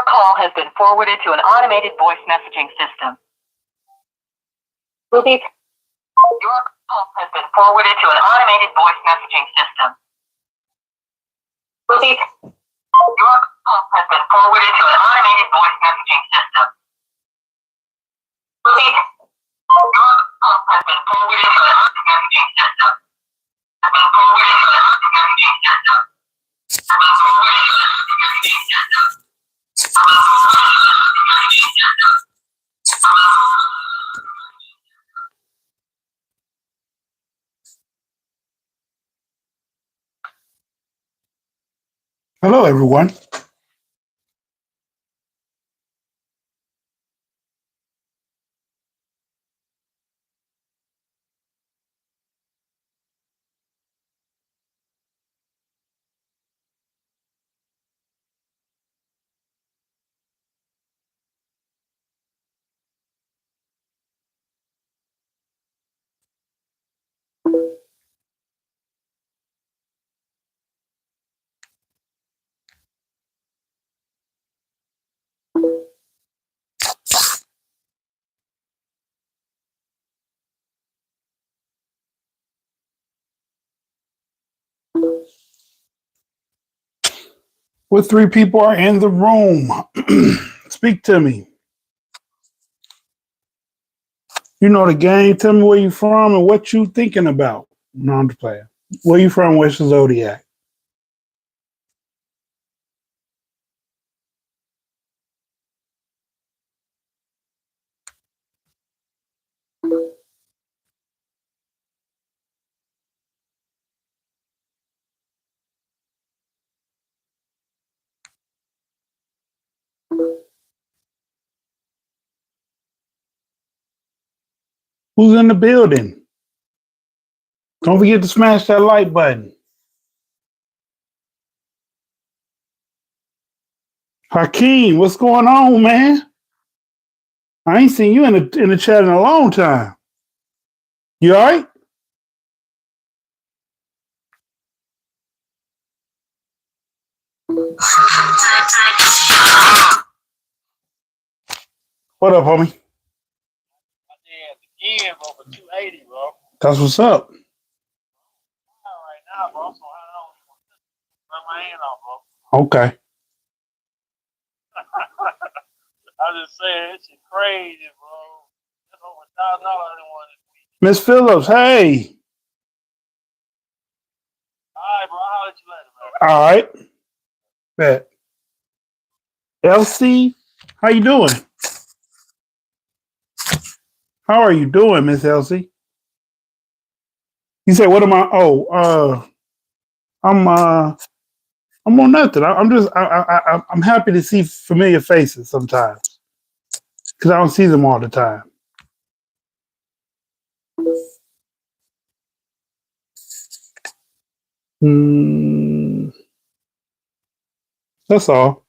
Your call has been forwarded to an automated voice messaging system. Will be. Your call has been forwarded to an automated voice messaging system. Will be. Your call has been forwarded to an automated voice messaging system. Will be. Your call has been forwarded to an automated messaging system. Has been forwarded to an automated messaging system. Has been forwarded to an automated messaging system. Hello, everyone. What three people are in the room? Speak to me. You know the game. Tell me where you from and what you thinking about. No, I'm just playing. Where you from? Where's the Zodiac? Who's in the building? Don't forget to smash that like button. Hakeem, what's going on, man? I ain't seen you in the chat in a long time. You all right? What up, homie? Again, bro, for 280, bro. That's what's up. Right now, bro. So I don't run my hand off, bro. Okay. I just saying, this shit crazy, bro. That's over $1,000 one this week. Miss Phillips, hey. All right, bro. I'll let you later, man. All right. Bet. Elsie, how you doing? How are you doing, Miss Elsie? You say, what am I? I'm on nothing. I'm happy to see familiar faces sometimes because I don't see them all the time. That's all.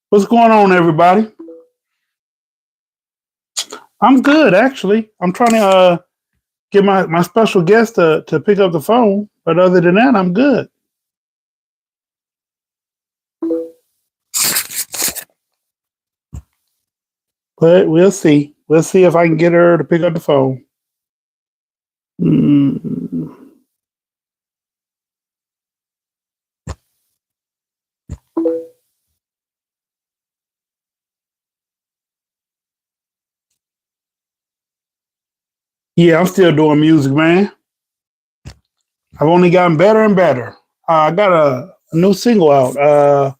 What's going on, everybody? I'm good, actually. I'm trying to get my special guest to pick up the phone, but other than that, I'm good. But we'll see. We'll see if I can get her to pick up the phone. Yeah, I'm still doing music, man. I've only gotten better and better. I got a new single out.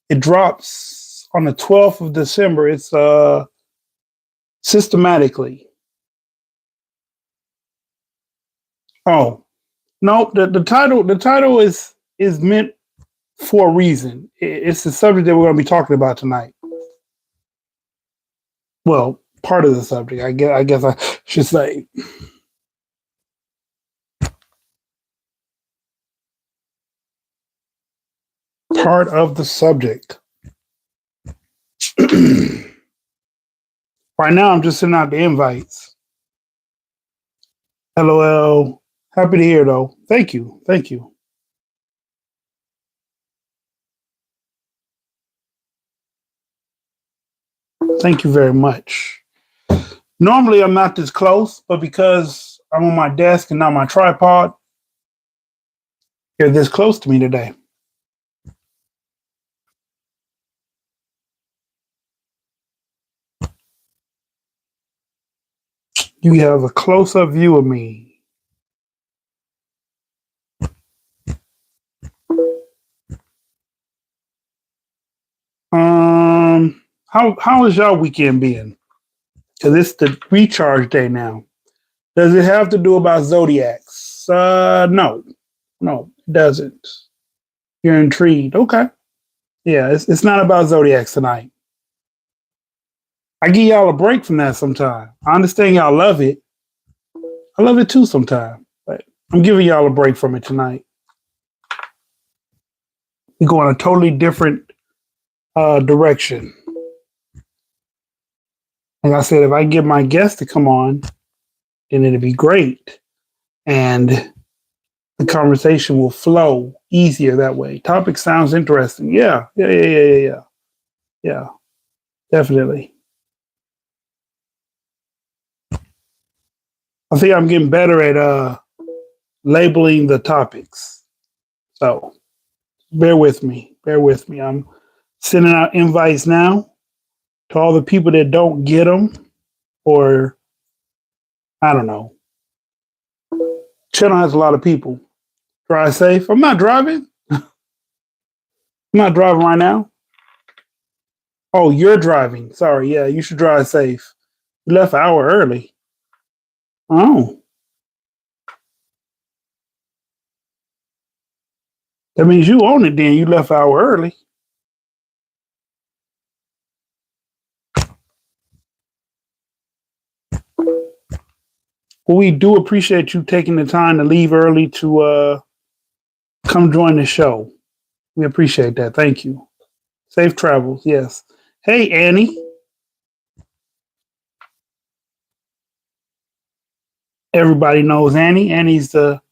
It drops on the 12th of December. It's Systematically. Oh, no, the title is meant for a reason. It's the subject that we're going to be talking about tonight. Well, part of the subject, I guess I should say. Part of the subject. Right now, I'm just sending out the invites. LOL. Happy to hear, though. Thank you. Thank you. Thank you very much. Normally, I'm not this close, but because I'm on my desk and not my tripod, you're this close to me today. You have a close up view of me. How is y'all weekend being? Because it's the recharge day now. Does it have to do about zodiacs? No, it doesn't. You're intrigued. Okay. Yeah, it's not about zodiacs tonight. I give y'all a break from that sometime. I understand y'all love it. I love it too sometimes, but I'm giving y'all a break from it tonight. We go in a totally different direction. Like I said, if I get my guest to come on, then it'd be great. And the conversation will flow easier that way. Topic sounds interesting. Yeah, definitely. I think I'm getting better at labeling the topics. So bear with me. I'm sending out invites now to all the people that don't get them, or I don't know. Channel has a lot of people. Drive safe. I'm not driving. I'm not driving right now. Oh, you're driving. Sorry. Yeah, you should drive safe. You left an hour early. Oh, that means you own it then. You left an hour early. Well, we do appreciate you taking the time to leave early to come join the show. We appreciate that. Thank you. Safe travels. Yes. Hey, Annie. Everybody knows Annie. Annie's well,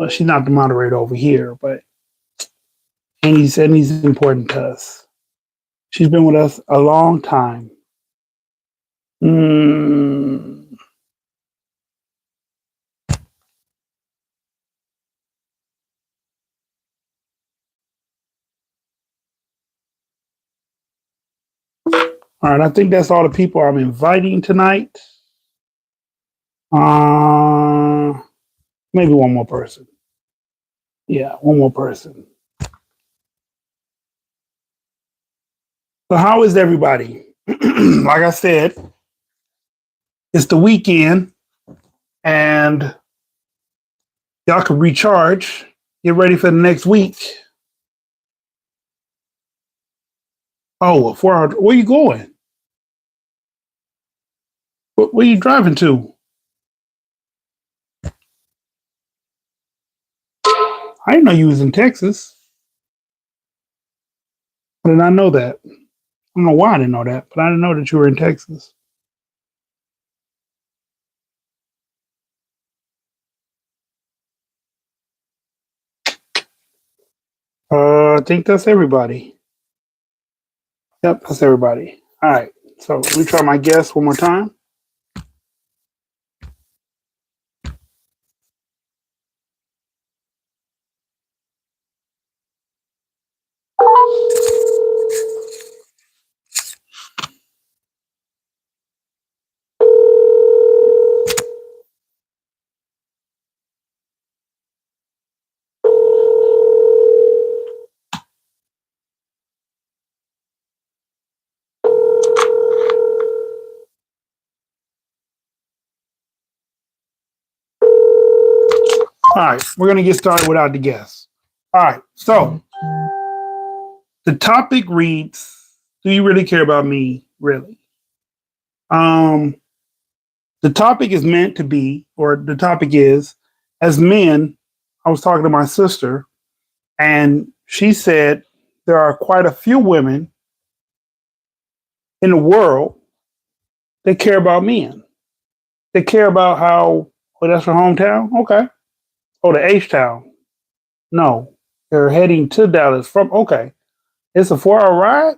she's not the moderator over here, but Annie's important to us. She's been with us a long time. All right, I think that's all the people I'm inviting tonight. Maybe one more person. Yeah, one more person. So how is everybody? Like I said, it's the weekend and y'all can recharge, get ready for the next week. Oh, a 4 hour. Where you going? Where you driving to? I didn't know you was in Texas. I did not know that. I don't know why I didn't know that, but I didn't know that you were in Texas. I think that's everybody. Yep, that's everybody. All right. So let me try my guess one more time. All right, we're gonna get started without the guess. All right, so the topic reads: do you really care about me? Really? Um, the topic is meant to be, or the topic is, as men. I was talking to my sister, and she said there are quite a few women in the world that care about men. They care about how. Oh, that's her hometown. Okay. Oh, the H town. No, they're heading to Dallas from. Okay, it's a 4 hour ride.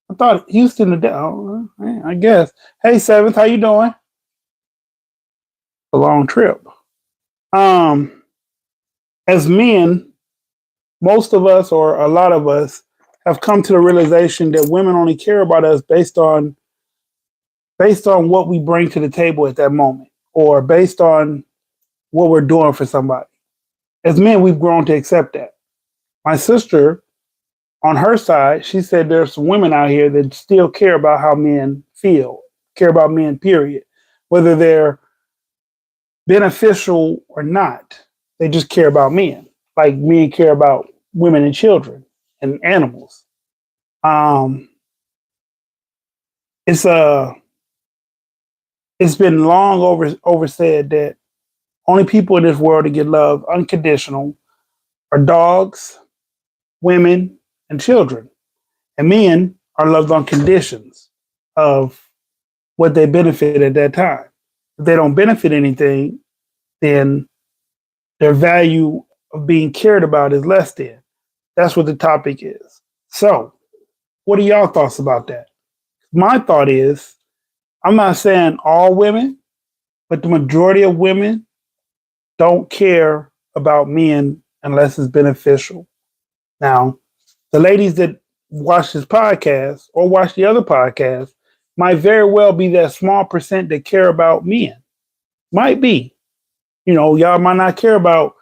I thought Houston today. Oh, I guess. Hey, Seventh, how you doing? A long trip. Um, as men, most of us, or a lot of us, have come to the realization that women only care about us based on what we bring to the table at that moment, or based on what we're doing for somebody. As men, we've grown to accept that. My sister, on her side, she said there's some women out here that still care about how men feel, care about men, period. Whether they're beneficial or not, they just care about men. Like men care about women and children and animals. Um, it's it's been long over said that only people in this world that get love unconditional are dogs, women, and children. And men are loved on conditions of what they benefit at that time. If they don't benefit anything, then their value of being cared about is less than. That's what the topic is. So, what are y'all thoughts about that? My thought is, I'm not saying all women, but the majority of women don't care about men unless it's beneficial. Now, the ladies that watch this podcast or watch the other podcast might very well be that small percent that care about men. Might be. Y'all might not care about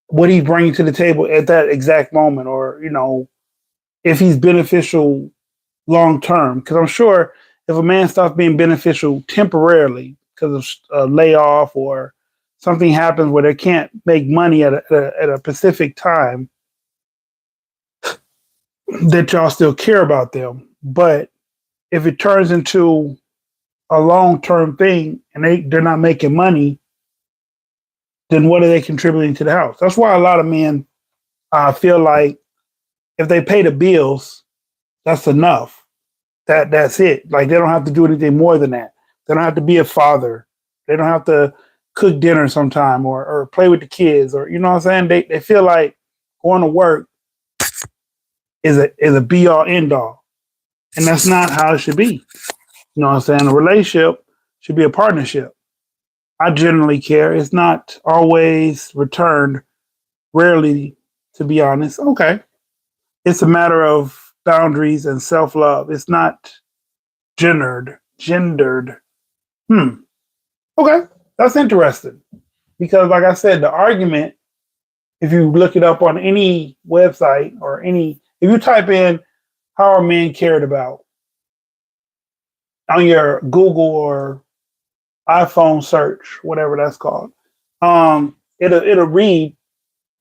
what he's bringing to the table at that exact moment, or, if he's beneficial long term. Because I'm sure if a man stops being beneficial temporarily because of a layoff or something happens where they can't make money at a specific time, that y'all still care about them. But if it turns into a long term thing and they're not making money, then what are they contributing to the house? That's why a lot of men feel like if they pay the bills, that's enough. That's it. Like they don't have to do anything more than that. They don't have to be a father. They don't have to cook dinner sometime or play with the kids, or you know what I'm saying? They feel like going to work is a be all end all. And that's not how it should be. You know what I'm saying? A relationship should be a partnership. I generally care. It's not always returned, rarely, to be honest. Okay. It's a matter of boundaries and self love. It's not gendered. Okay. That's interesting. Because like I said, the argument, if you look it up on any website or if you type in how are men cared about on your Google or iPhone search, whatever that's called, it'll read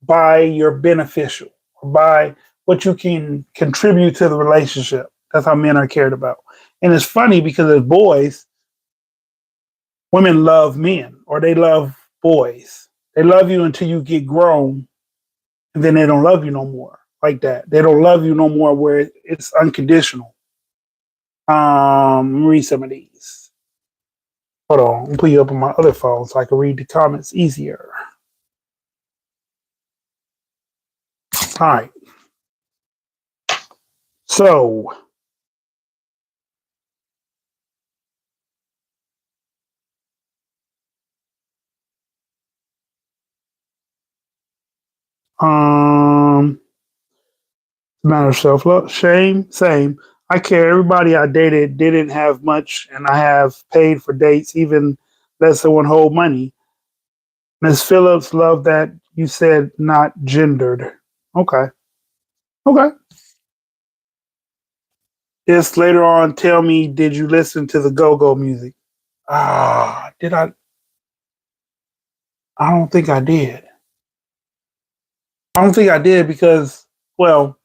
by your beneficial, or by what you can contribute to the relationship. That's how men are cared about. And it's funny because as boys, women love men or they love boys. They love you until you get grown, and then they don't love you no more like that. They don't love you no more where it's unconditional. Let me read some of these. Hold on, I'll put you up on my other phone so I can read the comments easier. All right. So, matter of self love, shame, same. I care. Everybody I dated didn't have much, and I have paid for dates, even let someone hold money. Miss Phillips, love that you said not gendered. Okay. Okay. Just later on, tell me, did you listen to the go go music? Did I? I don't think I did. I don't think I did because, well,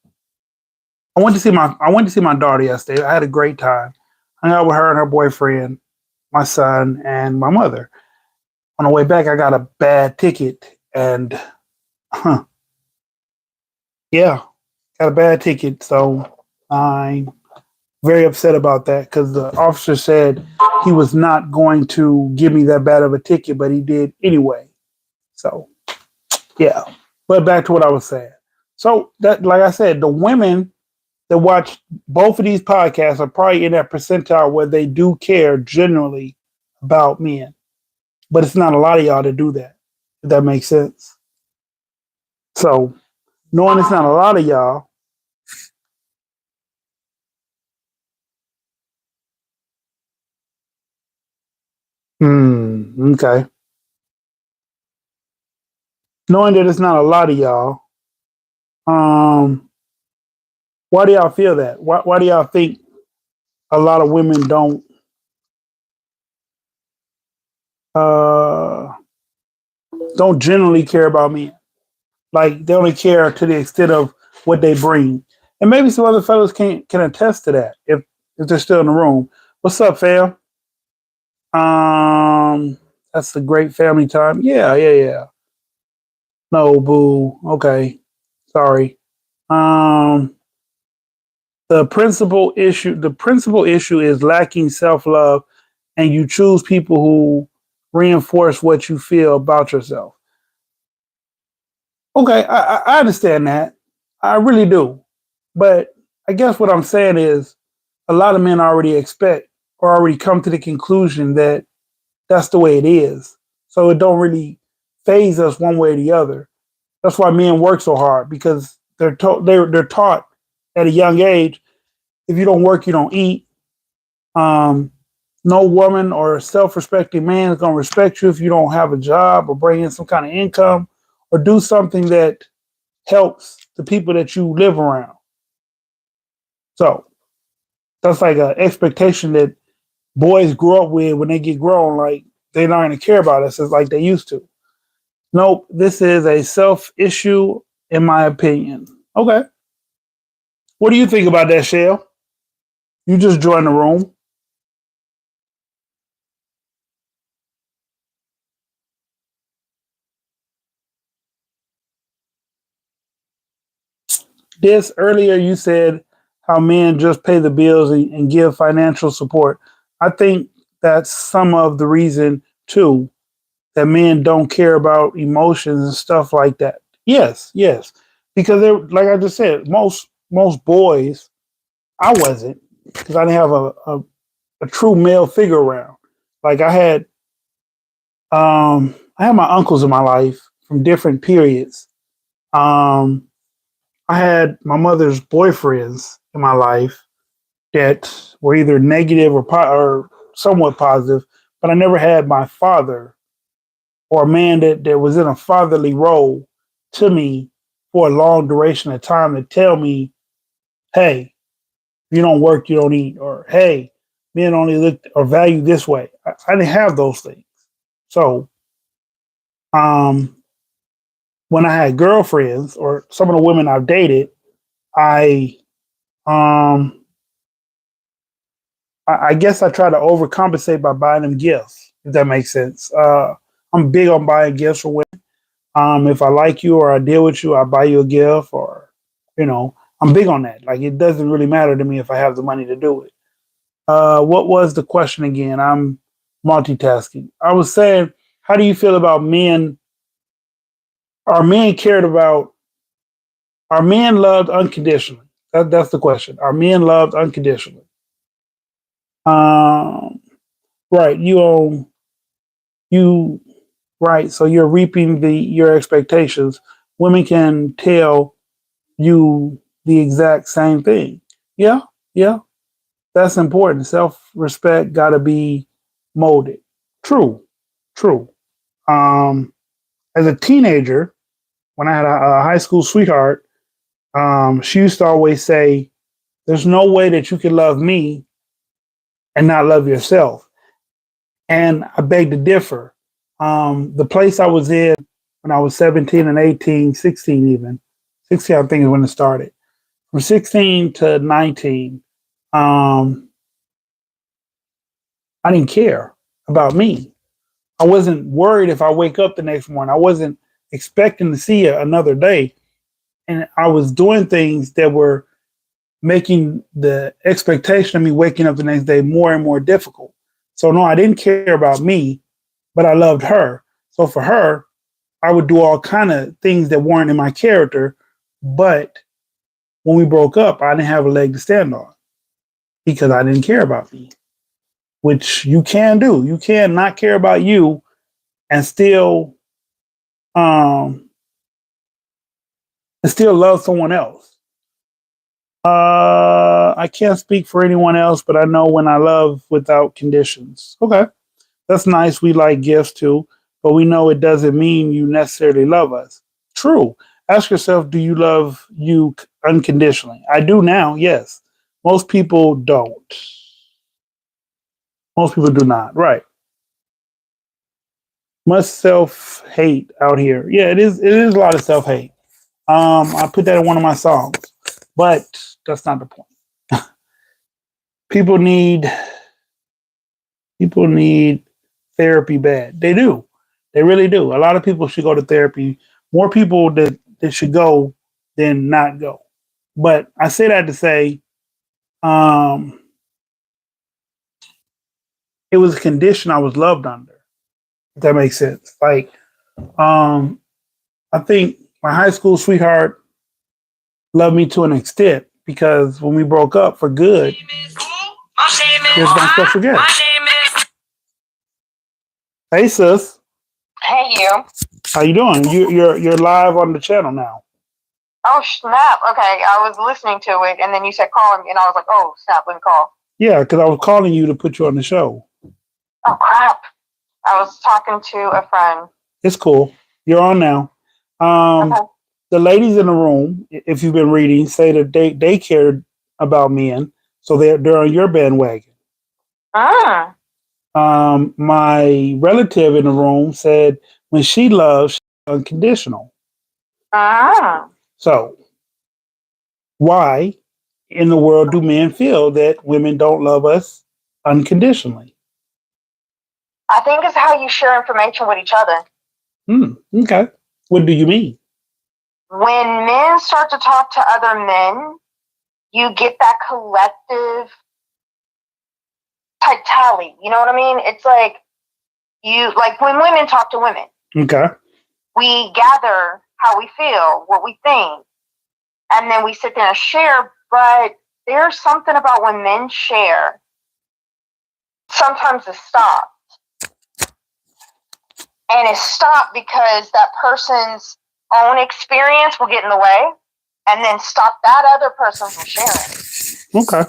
I went to see my daughter yesterday. I had a great time. Hung out with her and her boyfriend, my son, and my mother. On the way back, I got a bad ticket, and yeah, got a bad ticket. So I'm very upset about that because the officer said he was not going to give me that bad of a ticket, but he did anyway. So yeah, but back to what I was saying. So that, like I said, the women that watch both of these podcasts are probably in that percentile where they do care generally about men. But it's not a lot of y'all that do that, if that makes sense. So, knowing it's not a lot of y'all, okay. Knowing that it's not a lot of y'all, um, why do y'all feel that? Why do y'all think a lot of women uh, don't generally care about men? Like they only care to the extent of what they bring. And maybe some other fellas can attest to that if they're still in the room. What's up, fam? That's a great family time. Yeah. No, boo. Okay. Sorry. Um, the principal issue is lacking self-love, and you choose people who reinforce what you feel about yourself. Okay, I understand that. I really do. But I guess what I'm saying is a lot of men already expect or already come to the conclusion that that's the way it is. So it don't really phase us one way or the other. That's why men work so hard because they're taught at a young age, if you don't work, you don't eat. Um, no woman or self-respecting man is going to respect you if you don't have a job or bring in some kind of income or do something that helps the people that you live around. So that's like an expectation that boys grow up with when they get grown. Like they're not going to care about us as like they used to. Nope, this is a self issue, in my opinion. Okay, what do you think about that, Shell? You just joined the room. This earlier, you said how men just pay the bills and give financial support. I think that's some of the reason too that men don't care about emotions and stuff like that. Yes, because they're like I just said, most boys. I wasn't because I didn't have a true male figure around. Like I had my uncles in my life from different periods. Um, I had my mother's boyfriends in my life that were either negative or somewhat positive, but I never had my father or a man that was in a fatherly role to me for a long duration of time to tell me, hey, if you don't work, you don't eat, or hey, men only look or value this way. I didn't have those things. So um, when I had girlfriends or some of the women I've dated, I um, I guess I try to overcompensate by buying them gifts, if that makes sense. I'm big on buying gifts for women. If I like you or I deal with you, I buy you a gift, or you know, I'm big on that. Like it doesn't really matter to me if I have the money to do it. What was the question again? I'm multitasking. I was saying, how do you feel about men? Are men cared about? Are men loved unconditionally? That's the question. Are men loved unconditionally? Um, right. You right. So you're reaping your expectations. Women can tell you the exact same thing. Yeah, yeah. That's important. Self respect got to be molded. True, true. Um, as a teenager, when I had a high school sweetheart, she used to always say, "There's no way that you can love me and not love yourself." And I beg to differ. The place I was in when I was 17 and 18, 16 even, 16 I think is when it started. From 16 to 19, um, I didn't care about me. I wasn't worried if I wake up the next morning. I wasn't expecting to see another day. And I was doing things that were making the expectation of me waking up the next day more and more difficult. So no, I didn't care about me, but I loved her. So for her, I would do all kind of things that weren't in my character. But when we broke up, I didn't have a leg to stand on because I didn't care about me, which you can do. You can not care about you and still love someone else. I can't speak for anyone else, but I know when I love without conditions. Okay. That's nice. We like gifts too, but we know it doesn't mean you necessarily love us. True. Ask yourself, do you love you unconditionally? I do now, yes. Most people don't. Most people do not. Right. Much self-hate out here. Yeah, it is a lot of self-hate. I put that in one of my songs, but that's not the point. People need therapy bad. They do. They really do. A lot of people should go to therapy. More people that should go than not go. But I say that to say, it was a condition I was loved under. If that makes sense. Like, I think my high school sweetheart loved me to an extent because when we broke up for good, here's my special guest. Hey, sis. Hey, you. How you doing? You're live on the channel now. Oh, snap. Okay, I was listening to it, and then you said call him, and I was like, oh, snap, let me call. Yeah, because I was calling you to put you on the show. Oh, crap. I was talking to a friend. It's cool. You're on now. Okay. The ladies in the room, if you've been reading, say that they cared about men, so they're on your bandwagon. Ah. My relative in the room said when she loves, she's unconditional. Ah. So, why in the world do men feel that women don't love us unconditionally? I think it's how you share information with each other. Okay. What do you mean? When men start to talk to other men, you get that collective type tally. You know what I mean? It's like when women talk to women. Okay. We gather how we feel, what we think, and then we sit there and share. But there's something about when men share, sometimes it stops. And it stopped because that person's own experience will get in the way and then stop that other person from sharing. Okay.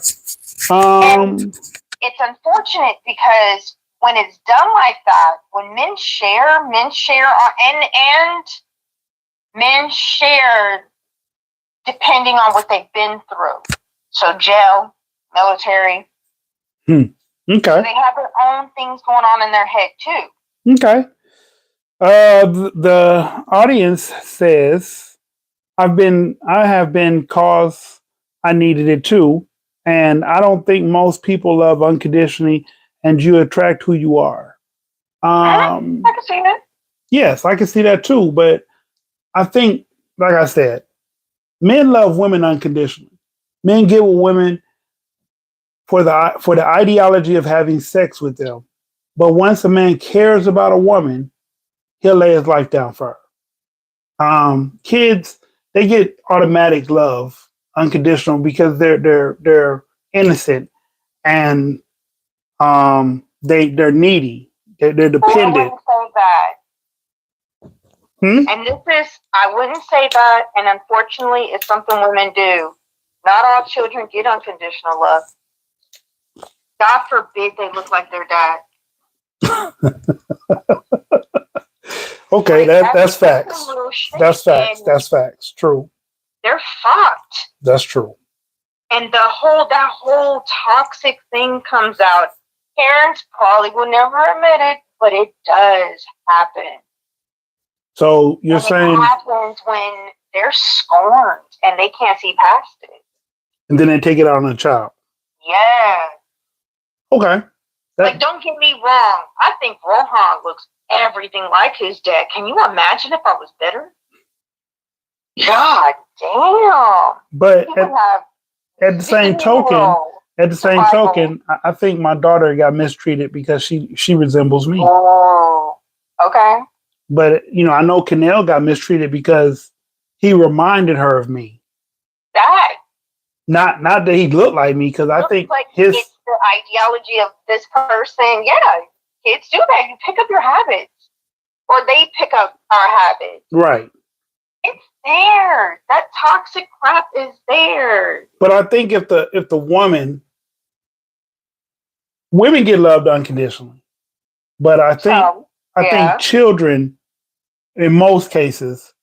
And it's unfortunate because when it's done like that, when men share and men share depending on what they've been through. So jail, military. Okay. So they have their own things going on in their head too. Okay. The audience says I have been cause I needed it too, and I don't think most people love unconditionally, and you attract who you are. I can see that. Yes, I can see that too, but I think, like I said, men love women unconditionally. Men get with women for the ideology of having sex with them, but once a man cares about a woman, he'll lay his life down for her. Kids, they get automatic love, unconditional, because they're innocent and they're needy. They're dependent. I wouldn't say that. And I wouldn't say that, and unfortunately, it's something women do. Not all children get unconditional love. God forbid they look like their dad. Okay, that's facts. That's facts. That's facts. True. They're fucked. That's true. And that whole toxic thing comes out. Parents probably will never admit it, but it does happen. So you're saying it happens when they're scorned and they can't see past it. And then they take it out on the child. Yeah. Okay. Like, don't get me wrong. I think Rohan looks everything like his dad. Can you imagine if I was better? God damn. But at the same token, I think my daughter got mistreated because she resembles me. Oh, okay. But I know Kanel got mistreated because he reminded her of me. That Not that he looked like me, because I Looks think like his it's the ideology of this person. Yeah, kids do that. You pick up your habits, or they pick up our habits. right. It's there. That toxic crap is there. But I think if the women get loved unconditionally, but I So, think yeah. children, in most cases,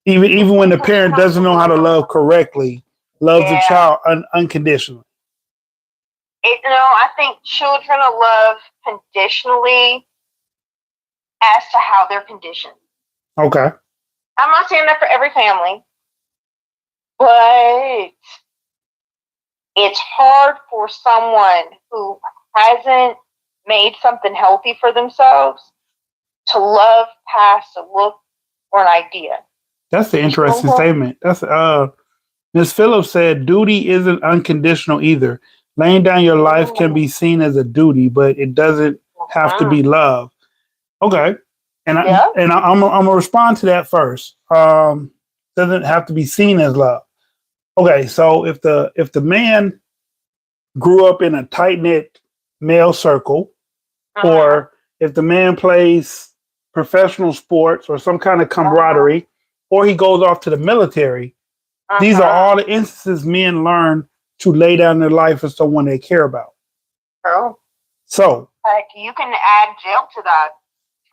even when the parent doesn't know how to love correctly, loves the Yeah. child unconditionally. I think children are loved conditionally as to how they're conditioned. Okay. I'm not saying that for every family, but it's hard for someone who hasn't made something healthy for themselves to love past a look or an idea. That's the interesting Mhm. statement. That's Ms. Phillips said duty isn't unconditional either. Laying down your life can be seen as a duty, but it doesn't have to be love. Okay. And Yeah. I'm gonna respond to that first. Doesn't have to be seen as love. Okay, so if the man grew up in a tight knit male circle, or if the man plays professional sports or some kind of camaraderie, or he goes off to the military, these are all the instances men learn to lay down their life for someone they care about. True. So, Like, you can add jail to that.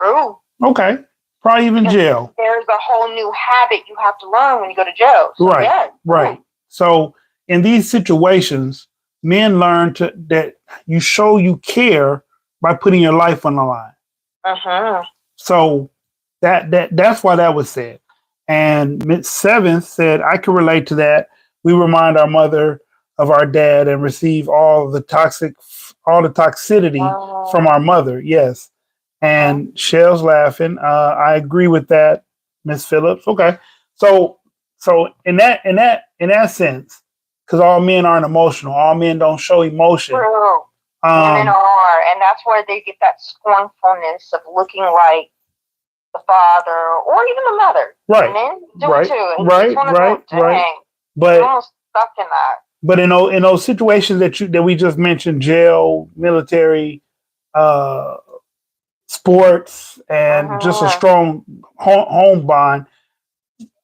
True. okay, probably even jail. There's a whole new habit you have to learn when you go to jail. So, Right, yeah, right. So, in these situations, men learn that you show you care by putting your life on the line. So that's why that was said. And Miss Seventh said, I can relate to that. We remind our mother of our dad and receive all the toxicity from our mother. Yes. And Shell's laughing. I agree with that, Miss Phillips. Okay. So in that sense, because all men aren't emotional, all men don't show emotion. True. Women are, and that's where they get that scornfulness of looking like the father or even the mother. Right. And men do right. it too. And Right. it's one of Right. those, Right. dang, But you're almost stuck in that. But in those situations that we just mentioned, jail, military, sports, and just a strong home bond,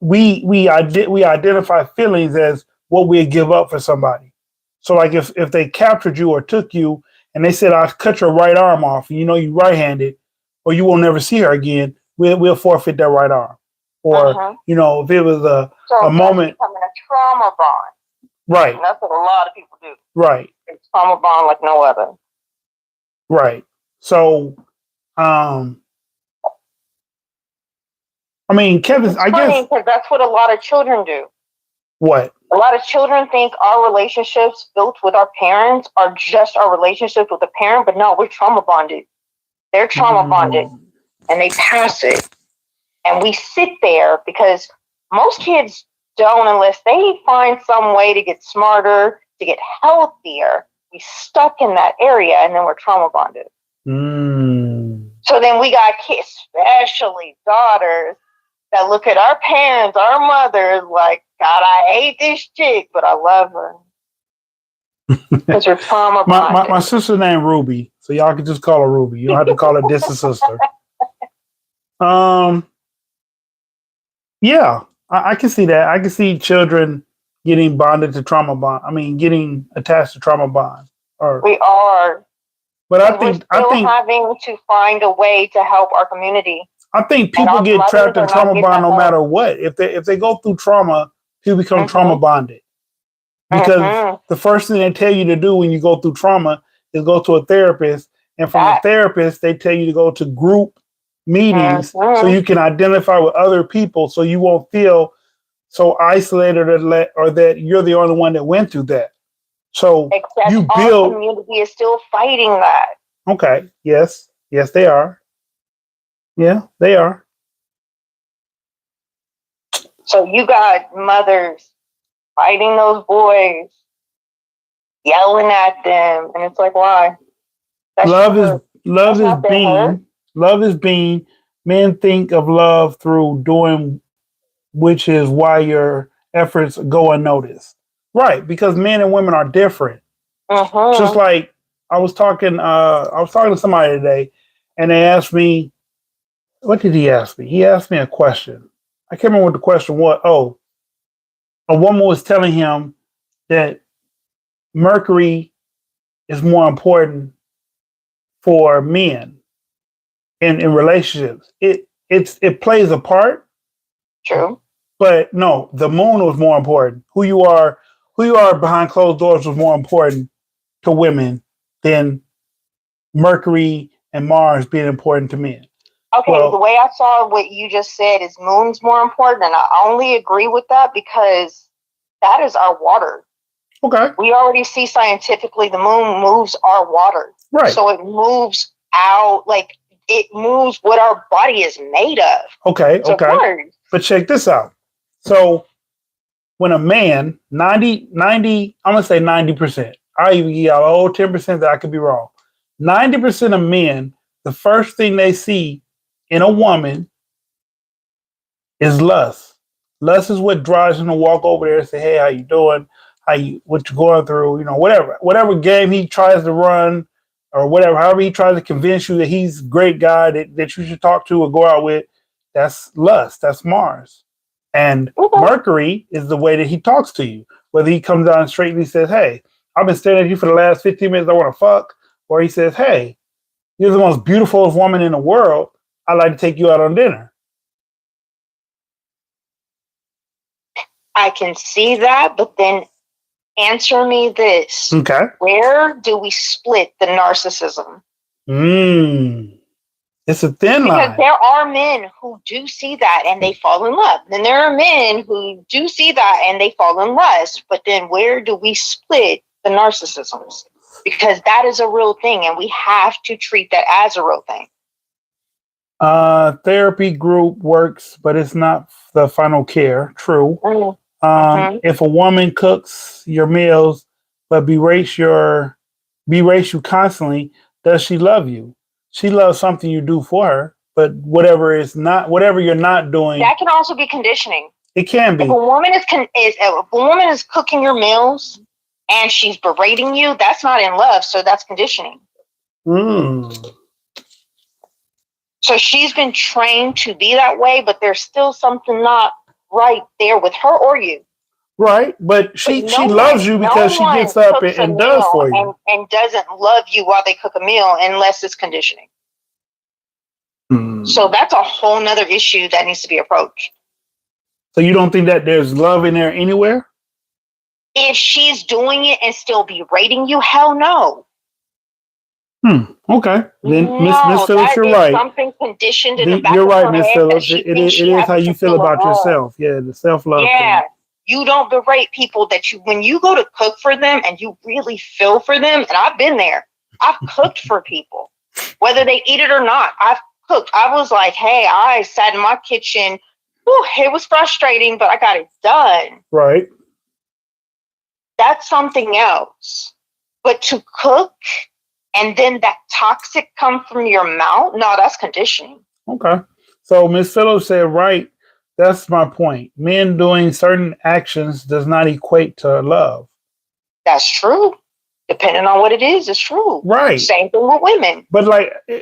we identify feelings as what we give up for somebody. So, like if they captured you or took you, and they said, "I'll cut your right arm off," and you right-handed, or you will never see her again, we'll forfeit that right arm. Or if it was a moment, becoming a trauma bond. Right. And that's what a lot of people do. Right. It's trauma bond like no other. Right. So, I mean, Kevin, I guess because that's what a lot of children do. What? A lot of children think our relationships built with our parents are just our relationships with the parent, but no, we're trauma bonded. They're trauma bonded, and they pass it. And we sit there because most kids don't, unless they find some way to get smarter, to get healthier. We stuck in that area, and then we're trauma bonded. So then we got kids, especially daughters, that look at our parents, our mothers, like, God, I hate this chick, but I love her. Because we're trauma bonded. My sister named Ruby, so y'all can just call her Ruby. You don't have to call her distant sister. Yeah, I can see that. I can see children getting bonded to trauma bond. I mean, getting attached to trauma bond. We are. But I think having to find a way to help our community. I think people get trapped in trauma bond no matter what. If they go through trauma, people become trauma bonded. Because the first thing they tell you to do when you go through trauma is go to a therapist, and from a therapist they tell you to go to group meetings so you can identify with other people, so you won't feel so isolated or that you're the only one that went through that. So you build. Our community is still fighting that. Okay. Yes, they are. Yeah, they are. So you got mothers fighting those boys, yelling at them, and it's like, why? Love is being. Men think of love through doing, which is why your efforts go unnoticed. Right, because men and women are different. Just like I was talking to somebody today, and they asked me, what did he ask me? He asked me a question. I can't remember what the question was. Oh, a woman was telling him that Mercury is more important for men in relationships. It plays a part, True. but no, the moon was more important. Who you are behind closed doors was more important to women than Mercury and Mars being important to men. Okay, Well, the way I saw what you just said is moon's more important, and I only agree with that because that is our water. okay, We already see scientifically the moon moves our water. right. So it moves out, like it moves what our body is made of. Okay, So okay. of course. But check this out. So when a man, 90, I'm going to say 90%. I even give y'all 10% that I could be wrong. 90% of men, the first thing they see in a woman is lust. Lust is what drives him to walk over there and say, "Hey, how you doing? What you going through? You know, whatever game he tries to run, or whatever, however he tries to convince you that he's a great guy that you should talk to or go out with. That's lust. That's Mars. And Mercury is the way that he talks to you. Whether he comes down straight and he says, "Hey, I've been staring at you for the last 15 minutes. I want to fuck," or he says, "Hey, you're the most beautiful woman in the world. I'd like to take you out on dinner." I can see that, but then answer me this. Okay. Where do we split the narcissism? It's a thin Because line. there are men who do see that and they fall in love. Then there are men who do see that and they fall in lust. But then where do we split the narcissisms? Because that is a real thing and we have to treat that as a real thing. Therapy group works, but it's not the final care. True. If a woman cooks your meals but berates you constantly, does she love you? She loves something you do for her, but whatever you're not doing, that can also be conditioning. It can be. If a woman is cooking your meals and she's berating you, that's not in love, so that's conditioning. So she's been trained to be that way, but there's still something not right there with her or you. Right, but she loves you because she gets up and does for you. And doesn't love you while they cook a meal unless it's conditioning. So that's a whole nother issue that needs to be approached. So you don't think that there's love in there anywhere? If she's doing it and still berating you, hell no. Okay. Then Miss Phillips, you're right. Something conditioned in the back you're of right, her Miss head Phillips. that It is how you feel about yourself. Yeah, the self-love thing. You don't berate people when you go to cook for them and you really feel for them, and I've been there. I've cooked for people. Whether they eat it or not, I've cooked. I was like, hey, I sat in my kitchen. Whew, it was frustrating, but I got it done. Right. That's something else. But to cook and then that toxic come from your mouth, no, that's conditioning. Okay. So Miss Phillips said, right, that's my point. Men doing certain actions does not equate to love. That's true. Depending on what it is, it's true. Right. Same thing with women. But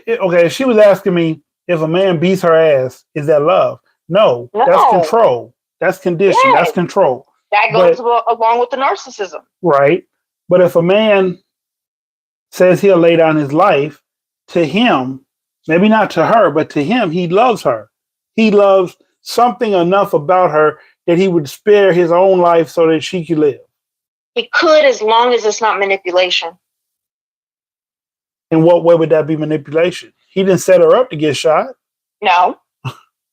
okay, she was asking me if a man beats her ass, is that love? No. That's control. That's condition. Yes. That's control. That goes along with the narcissism. Right. But if a man says he'll lay down his life, to him, maybe not to her, but to him, he loves her. He loves something enough about her that he would spare his own life so that she could live. He could, as long as it's not manipulation. In what way would that be manipulation? He didn't set her up to get shot. No.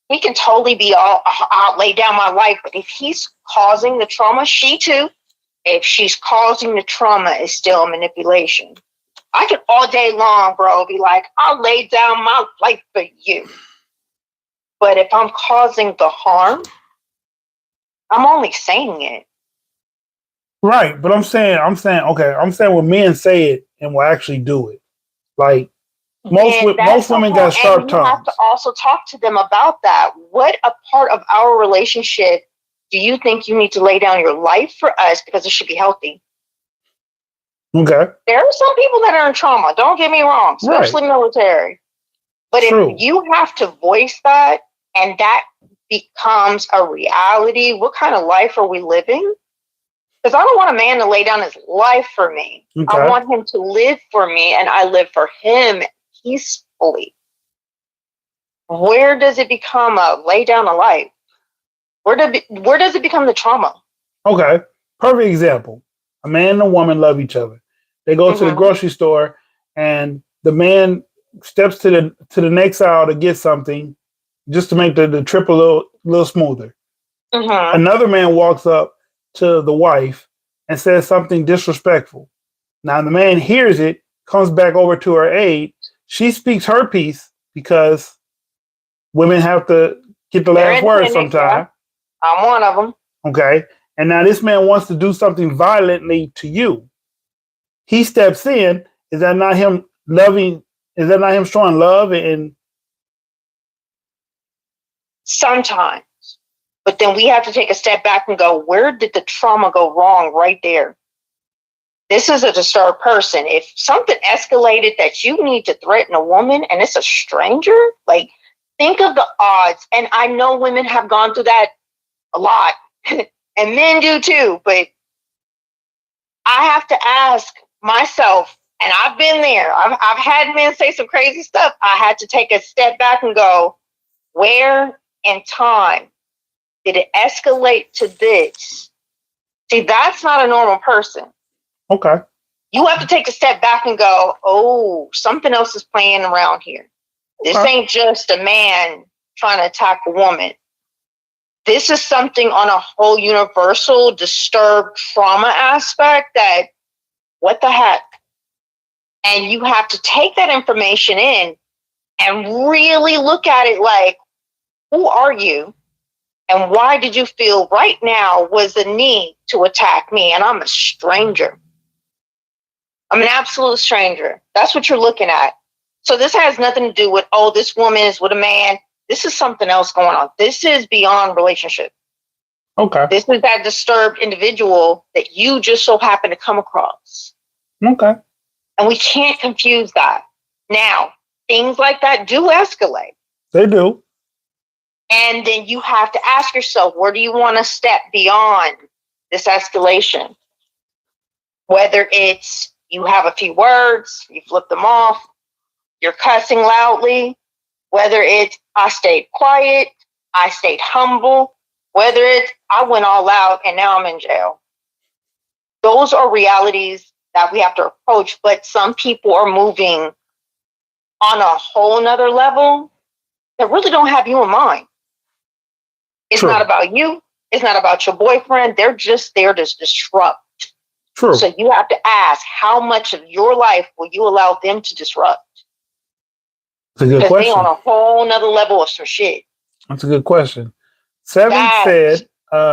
He can totally be I'll lay down my life, but if he's causing the trauma, she too. If she's causing the trauma, it's still manipulation. I could all day long, bro, be like, I'll lay down my life for you. But if I'm causing the harm, I'm only saying it. Right, but I'm saying when men say it and will actually do it. Like most women got sharp tongues. You have to also talk to them about that. What a part of our relationship do you think you need to lay down your life for us because it should be healthy? Okay. There are some people that are in trauma. Don't get me wrong, especially military. But True. if you have to voice that and that becomes a reality, what kind of life are we living? Because I don't want a man to lay down his life for me. Okay. I want him to live for me, and I live for him peacefully. Where does it become a lay down a life? Where does it become the trauma? Okay. Perfect example. A man and a woman love each other. They go to the grocery store, and the man steps to the next aisle to get something, just to make the trip a little smoother. Another man walks up to the wife and says something disrespectful. Now the man hears it, comes back over to her aid. She speaks her piece because women have to get the last word sometime. Yeah. I'm one of them. Okay. And now this man wants to do something violently to you. He steps in. Is that not him loving? Is that not him showing love? And sometimes. But then we have to take a step back and go, where did the trauma go wrong right there? This is a disturbed person. If something escalated that you need to threaten a woman and it's a stranger, like, think of the odds. And I know women have gone through that a lot, and men do too. But I have to ask myself, and I've been there. I've had men say some crazy stuff. I had to take a step back and go, where in time did it escalate to this? See, that's not a normal person. Okay. You have to take a step back and go, oh, something else is playing around here. This ain't just a man trying to attack a woman. This is something on a whole universal disturbed trauma aspect that, what the heck? And you have to take that information in and really look at it like, who are you? And why did you feel right now was the need to attack me? And I'm a stranger. I'm an absolute stranger. That's what you're looking at. So this has nothing to do with, oh, this woman is with a man. This is something else going on. This is beyond relationship. Okay. This is that disturbed individual that you just so happen to come across. Okay. And we can't confuse that. Now, things like that do escalate. They do. And then you have to ask yourself, where do you want to step beyond this escalation? Whether it's you have a few words, you flip them off, you're cussing loudly, whether it's I stayed quiet, I stayed humble, whether it's I went all out and now I'm in jail. Those are realities that we have to approach, but some people are moving on a whole nother level that really don't have you in mind. It's True. not about you. It's not about your boyfriend. They're just there to disrupt. True. So you have to ask, how much of your life will you allow them to disrupt? That's a good Because question. they're on a whole nother level of some shit. That's a good question. Seven said,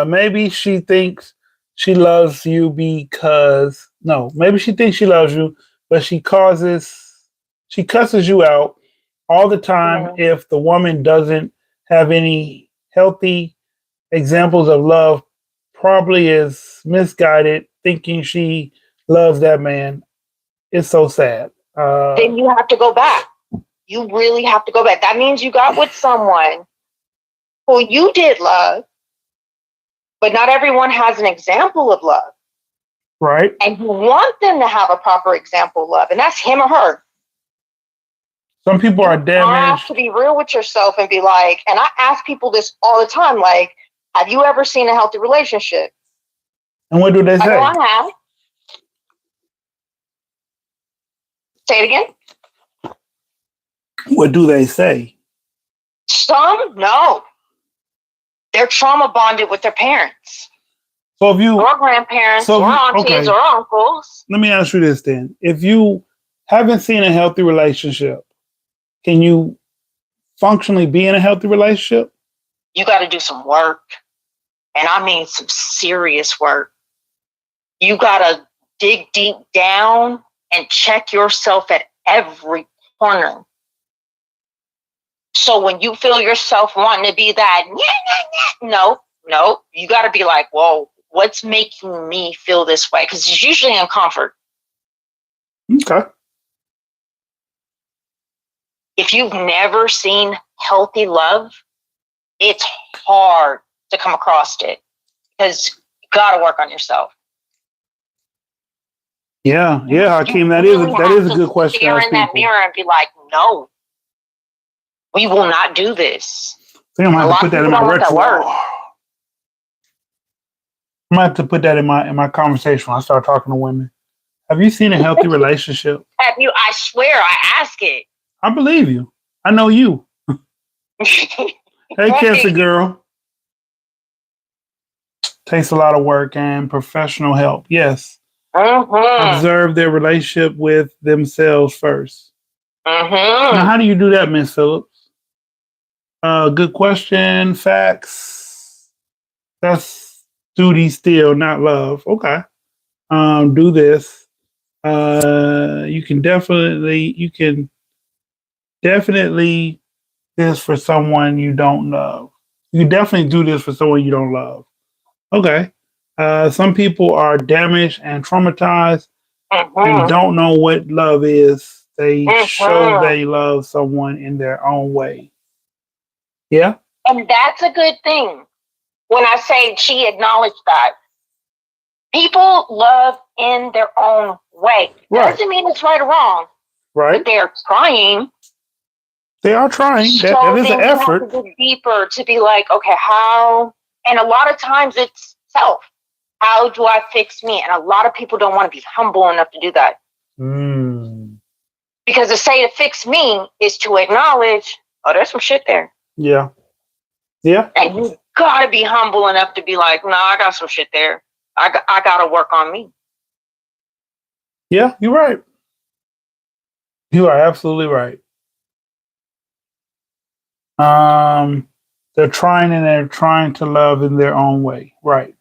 maybe she thinks she loves you because, no, maybe she thinks she loves you, but she cusses you out all the time if the woman doesn't have any healthy examples of love, probably is misguided, thinking she loves that man. It's so sad. Then you have to go back. You really have to go back. That means you got with someone who you did love, but not everyone has an example of love. Right. And you want them to have a proper example of love, and that's him or her. Some people are You damaged. have to be real with yourself and be like, and I ask people this all the time, like, have you ever seen a healthy relationship? And what do they say? I know I have. Say it again. What do they say? Some, no. They're trauma bonded with their parents. So if you or grandparents or aunties or uncles. Let me ask you this then. If you haven't seen a healthy relationship, can you functionally be in a healthy relationship? You got to do some work. And I mean some serious work. You got to dig deep down and check yourself at every corner. So when you feel yourself wanting to be that, no, no. You got to be like, whoa, what's making me feel this way? Because it's usually in comfort. Okay. If you've never seen healthy love, it's hard to come across it because you got to work on yourself. Yeah, Hakeem, that is a good question. Stare in that mirror and be like, no, we will not do this. I think I'm gonna have to put that in my repertoire. I'm gonna have to put that in my conversation when I start talking to women. Have you seen a healthy relationship? Have you? I swear, I ask it. I believe you. I know you. Hey, Cancer girl. Takes a lot of work and professional help. Yes. Observe their relationship with themselves first. Now, how do you do that, Miss Phillips? Good question. Facts. That's duty still, not love. Okay. Do this. You can definitely this for someone you don't love. You can definitely do this for someone you don't love. Okay. Some people are damaged and traumatized and don't know what love is. They show they love someone in their own way. Yeah. And that's a good thing. When I say she acknowledged that. People love in their own way. Right. Doesn't mean it's right or wrong. Right. But they're trying. They are trying. That is an effort. You have to go deeper to be like, okay, how? And a lot of times it's self. How do I fix me? And a lot of people don't want to be humble enough to do that. Because to say to fix me is to acknowledge, oh, there's some shit there. Yeah. Yeah. And you gotta be humble enough to be like, no, I got some shit there. I gotta work on me. Yeah, you're right. You are absolutely right. They're trying to love in their own way. Right.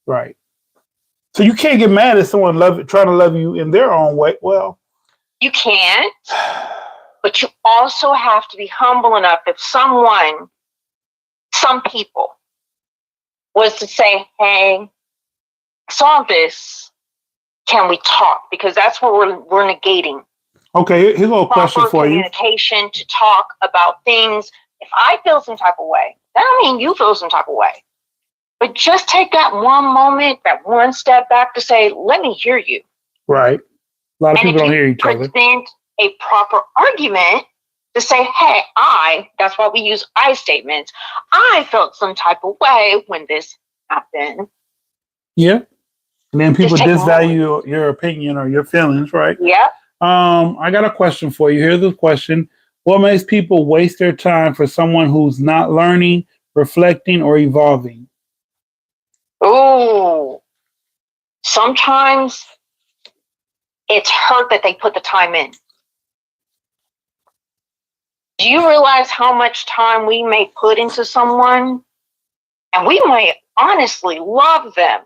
Right. So you can't get mad at someone trying to love you in their own way. Well, you can't, but you also have to be humble enough if some people was to say, hey, I saw this. Can we talk? Because that's what we're negating. Okay, here's a little question for you. Communication to talk about things. If I feel some type of way, that don't mean you feel some type of way. But just take that one moment, that one step back to say, let me hear you. Right. A lot of people don't hear each other. Present a proper argument to say, hey, that's why we use I statements. I felt some type of way when this happened. Yeah. And then people disvalue your opinion or your feelings, right? Yeah. I got a question for you. Here's the question. What makes people waste their time for someone who's not learning, reflecting, or evolving? Oh, sometimes it's hurt that they put the time in. Do you realize how much time we may put into someone? And we might honestly love them.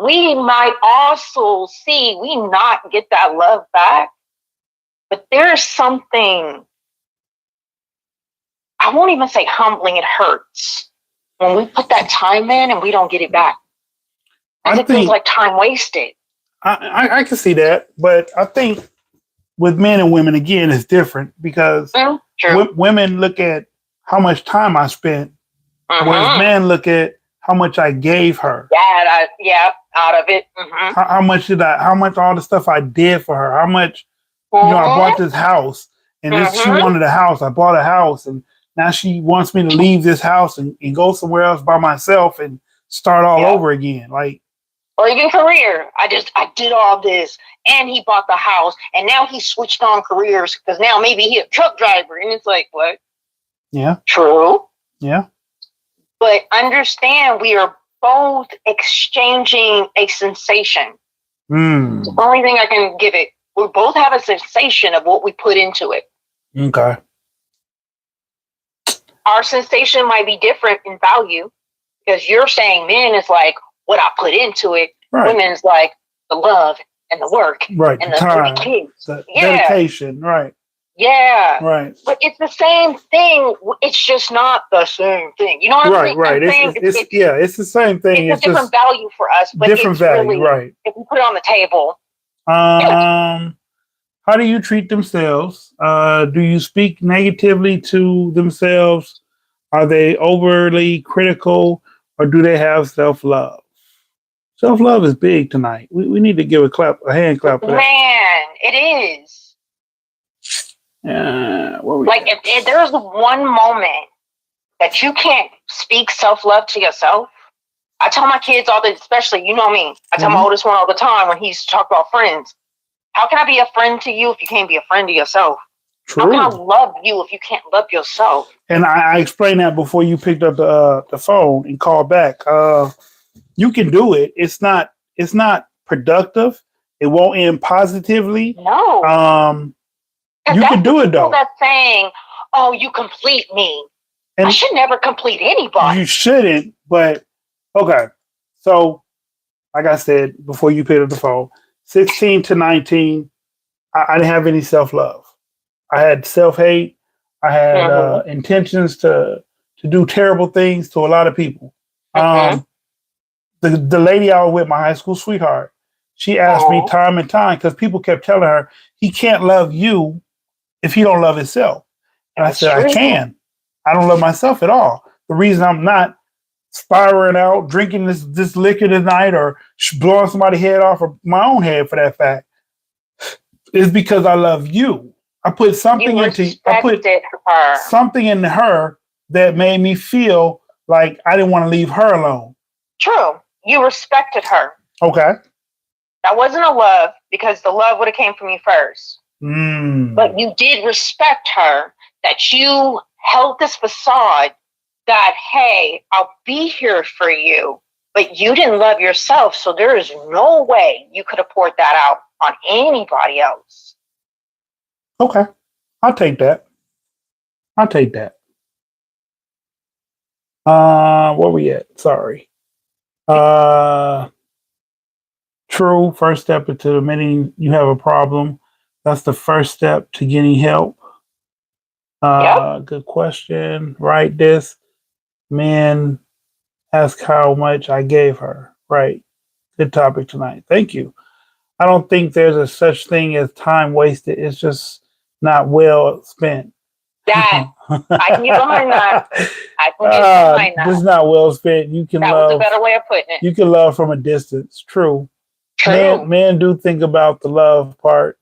We might also see we not get that love back. But there's something, I won't even say humbling, it hurts. When we put that time in and we don't get it back. It feels like time wasted. I can see that, but I think with men and women, again, it's different because women look at how much time I spent, whereas men look at how much I gave her. Yeah, out of it. How much all the stuff I did for her, how much, I bought this house and she wanted a house. I bought a house and now she wants me to leave this house and go somewhere else by myself and start all over again. Like, or even career. I did all this and he bought the house and now he switched on careers because now maybe he's a truck driver and it's like, what? Yeah. True. Yeah. But understand we are both exchanging a sensation. It's the only thing I can give it. We both have a sensation of what we put into it. Okay. Our sensation might be different in value because you're saying men is like what I put into it. Right. Women's like the love and the work and the time, kids. the dedication. Right. Yeah. Right. But it's the same thing. It's just not the same thing. You know what I'm Right. saying? Right. It's the same thing. It's a different value for us, but different it's value. really, Right. if we put it on the table. How do you treat themselves? Do you speak negatively to themselves? Are they overly critical, or do they have self-love? Self-love is big tonight. We need to give a hand clap for that. Man, it is. Where we Like at? if there's one moment that you can't speak self-love to yourself, I tell my kids all the, especially, you know me, I tell my oldest one all the time when he's talk about friends. How can I be a friend to you if you can't be a friend to yourself? True. How can I love you if you can't love yourself? And I explained that before you picked up the phone and called back. You can do it. It's not productive. It won't end positively. No. You can do it though. That's saying, "Oh, you complete me." And I should never complete anybody. You shouldn't. But okay. So, like I said before you picked up the phone, 16 to 19, I didn't have any self-love. I had self-hate. I had intentions to do terrible things to a lot of people. The lady I was with, my high school sweetheart, she asked me time and time, because people kept telling her, he can't love you if he don't love himself. And I said, I can. I don't love myself at all. The reason I'm not spiraling out, drinking this liquor tonight, or blowing somebody's head off, or my own head for that fact, is because I love you. I put something something in her that made me feel like I didn't want to leave her alone. True. You respected her. Okay. That wasn't a love, because the love would have came from you first. But you did respect her, that you held this facade that, hey, I'll be here for you. But you didn't love yourself, so there is no way you could have poured that out on anybody else. Okay. I'll take that. Where we at? Sorry. True. First step into admitting you have a problem. That's the first step to getting help. Good question. Write this. Men ask how much I gave her. Right. Good topic tonight. Thank you. I don't think there's a such thing as time wasted. It's just not well spent. That I can get behind that. This is not well spent. You can that love. Was a better way of putting it. You can love from a distance. True. Men do think about the love part.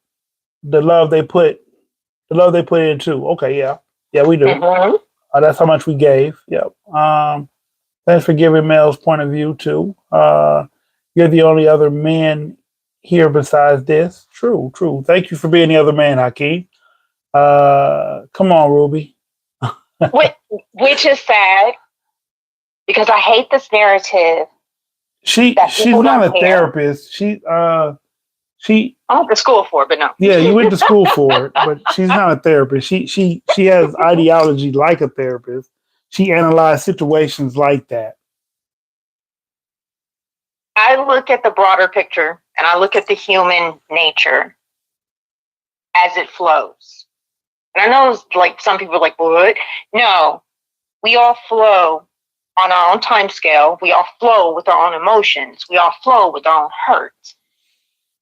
The love they put in too. Okay, yeah, we do. That's how much we gave. Yep. Thanks for giving Mel's point of view too. You're the only other man here besides this. True. Thank you for being the other man, Hakeem. Come on, Ruby. Which is sad, because I hate this narrative. She's not a therapist. She I went to school for it, but no. Yeah, you went to school for it, but she's not a therapist. She has ideology like a therapist. She analyzes situations like that. I look at the broader picture, and I look at the human nature as it flows. And I know, like, some people are like, what? No, we all flow on our own time scale. We all flow with our own emotions. We all flow with our own hurts.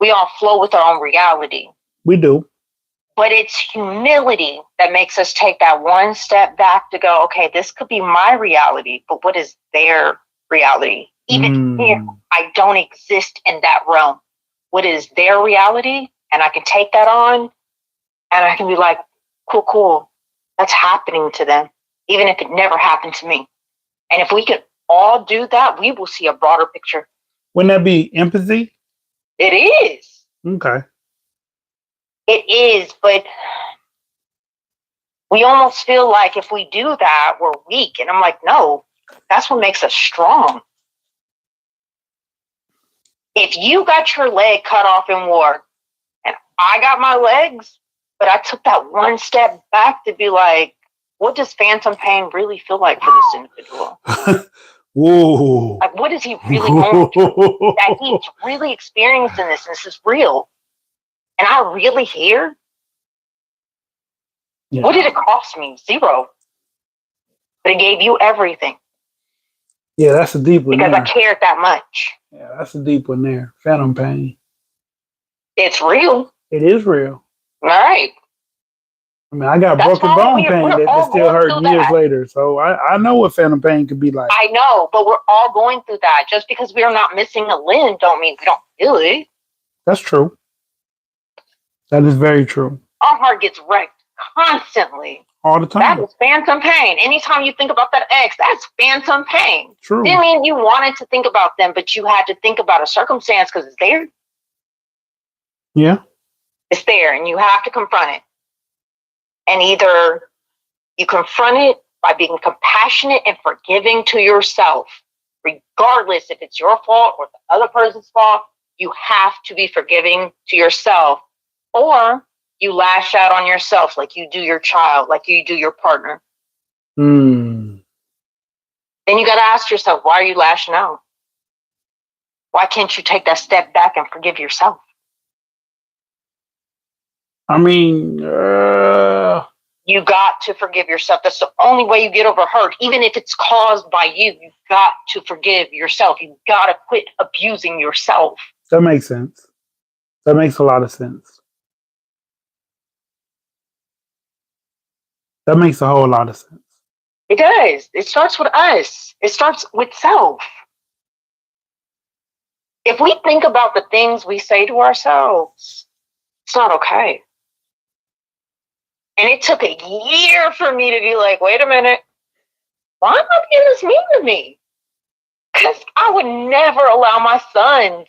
We all flow with our own reality. We do. But it's humility that makes us take that one step back to go, okay, this could be my reality, but what is their reality? Even if I don't exist in that realm, what is their reality? And I can take that on, and I can be like, cool. That's happening to them, even if it never happened to me. And if we could all do that, we will see a broader picture. Wouldn't that be empathy? It is. Okay. It is, but we almost feel like if we do that, we're weak. And I'm like, no, that's what makes us strong. If you got your leg cut off in war, and I got my legs, but I took that one step back to be like, what does phantom pain really feel like for this individual? Whoa. Like, what is he really going through? That he's really experiencing this, and this is real. And I really here? Yeah. What did it cost me? Zero. But it gave you everything Yeah, that's a deep one because I there. cared that much. Yeah, that's a deep one there. Phantom pain. It's real. It is real. All right. I mean, I got That's broken why bone pain we're that all still going hurt through years that. later. So I know what phantom pain could be like. I know, but we're all going through that. Just because we are not missing a limb don't mean we don't feel it. That's true. That is very true. Our heart gets wrecked constantly. All the That time. is phantom pain. Anytime you think about that ex, that's phantom pain. True. Didn't mean you wanted to think about them, but you had to think about a circumstance because it's there. Yeah. It's there, and you have to confront it. And either you confront it by being compassionate and forgiving to yourself, regardless if it's your fault or the other person's fault, you have to be forgiving to yourself. Or you lash out on yourself like you do your child, like you do your partner. Hmm. Then you got to ask yourself, why are you lashing out? Why can't you take that step back and forgive yourself? I mean, You got to forgive yourself. That's the only way you get over hurt. Even if it's caused by you, you've got to forgive yourself. You've got to quit abusing yourself. that makes sense. That makes a lot of sense. That makes a whole lot of sense. It does. It starts with us. It starts with self. If we think about the things we say to ourselves, it's not okay. And it took a year for me to be like, wait a minute, why am I being this mean to me? Because I would never allow my sons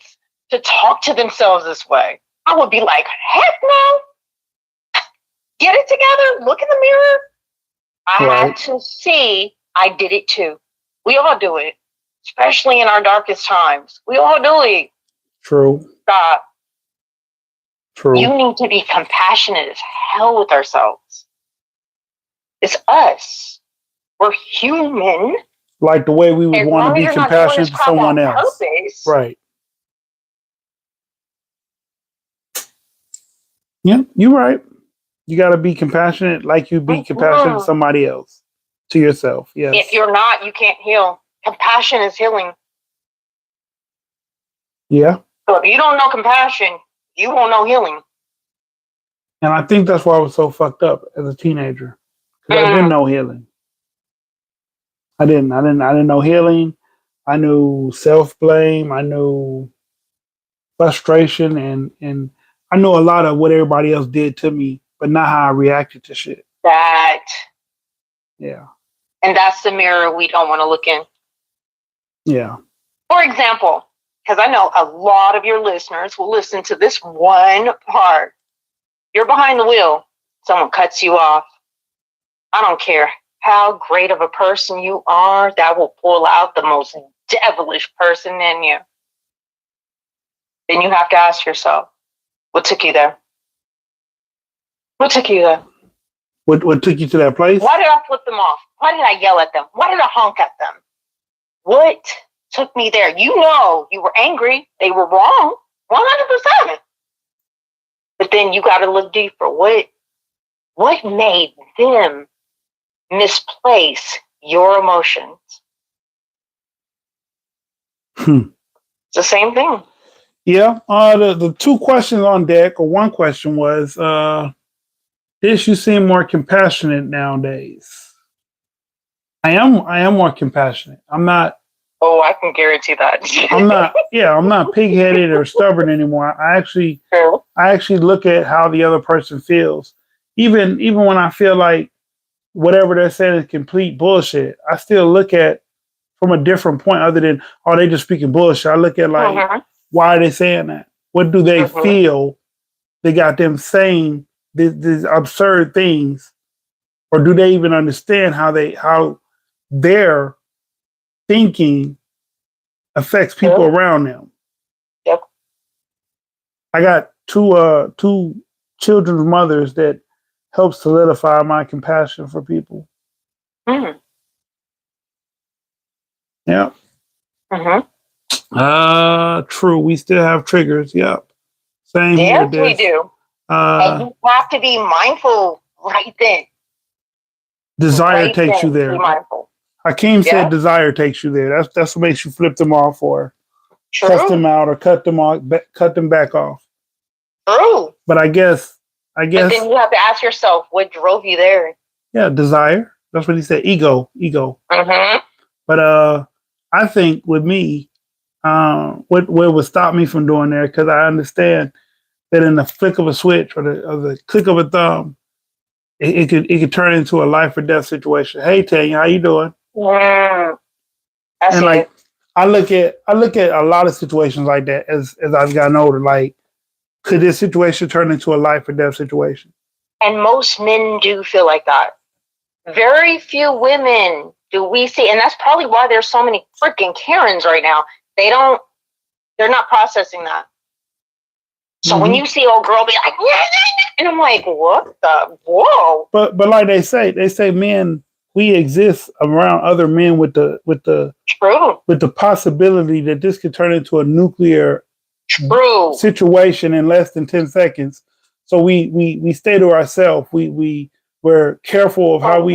to talk to themselves this way. I would be like, heck no. Get it together. Look in the mirror. I had to see I did it too. We all do it, especially in our darkest times. We all do it. True. Stop. True. You need to be compassionate as hell with ourselves. It's us. We're human. Like the way we would As want long to as be you're not doing compassionate this to crap someone on else. purpose. Right. Yeah, you're right. You got to be compassionate like you be compassionate to somebody else, to yourself. Yes. If you're not, you can't heal. Compassion is healing. Yeah. So if you don't know compassion, you won't know healing. And I think that's why I was so fucked up as a teenager. Because I didn't know healing. I didn't know healing. I knew self-blame. I knew frustration and I knew a lot of what everybody else did to me, but not how I reacted to shit. That. Yeah. And that's the mirror we don't want to look in. Yeah. For example, because I know a lot of your listeners will listen to this one part. You're behind the wheel. Someone cuts you off. I don't care how great of a person you are, that will pull out the most devilish person in you. Then you have to ask yourself, what took you there? What took you there? What took you to that place? Why did I flip them off? Why did I yell at them? Why did I honk at them? What took me there? You know you were angry. They were wrong. 100%. But then you got to look deeper. What made them misplace your emotions? It's the same thing. Yeah. The two questions on deck, or one question was, Dish, you seem more compassionate nowadays. I am more compassionate. I'm not. Oh, I can guarantee that. I'm not. Yeah, I'm not pig-headed or stubborn anymore. I actually look at how the other person feels. Even when I feel like whatever they're saying is complete bullshit, I still look at from a different point other than, oh, they just speaking bullshit. I look at like, why are they saying that? What do they feel they got them saying these absurd things? Or do they even understand how their thinking affects people around them? Yep. I got two children's mothers that help solidify my compassion for people. Mm. Yeah. True. We still have triggers. Yep. Same here. Yes, we do. And you have to be mindful right then. Desire right takes you then, there. be mindful. Hakeem Yeah. said desire takes you there. That's what makes you flip them off or cuss them True. out or cut them off, cut them back off. True. But I guess, But then you have to ask yourself, what drove you there? yeah, desire. That's what he said. Ego. Mm-hmm. But I think with me, what would stop me from doing that, because I understand that in the flick of a switch or the click of a thumb, it could turn into a life or death situation. Hey Tanya, how you doing? That's And like it. I look at a lot of situations like that as I've gotten older. Like, could this situation turn into a life or death situation? And most men do feel like that. Very few women do we see, and that's probably why there's so many freaking Karens right now. They're not processing that. So when you see old girl be like, yeah, and I'm like, what the whoa? But like they say men, we exist around other men with the True. with the possibility that this could turn into a nuclear True. situation in less than 10 seconds. So we stay to ourselves. We're careful of how we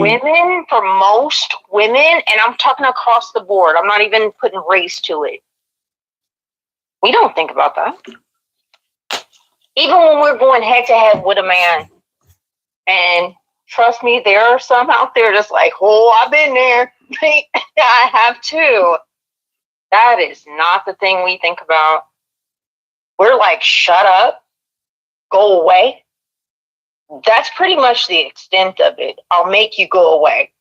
for most women, and I'm talking across the board. I'm not even putting race to it. We don't think about that. Even when we're going head to head with a man. And trust me, there are some out there that's like, oh, I've been there. I have too. That is not the thing we think about. We're like, shut up, go away. That's pretty much the extent of it. I'll make you go away.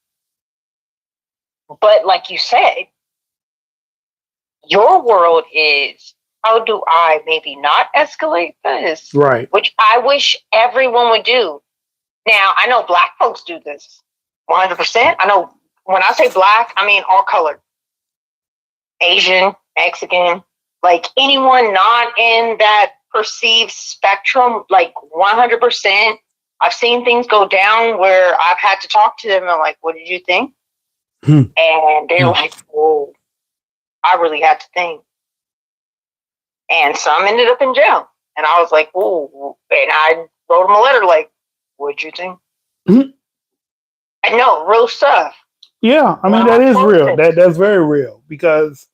But like you said, your world is, how do I maybe not escalate this? right. Which I wish everyone would do. Now, I know black folks do this 100%. I know when I say black, I mean all colored. Asian, Mexican, like anyone not in that perceived spectrum, like 100%. I've seen things go down where I've had to talk to them and I'm like, what did you think? And they're like, whoa, I really had to think. And some ended up in jail. And I was like, whoa. And I wrote them a letter like, what'd you think? I know, real stuff. Yeah, I mean, that is real. That's very real because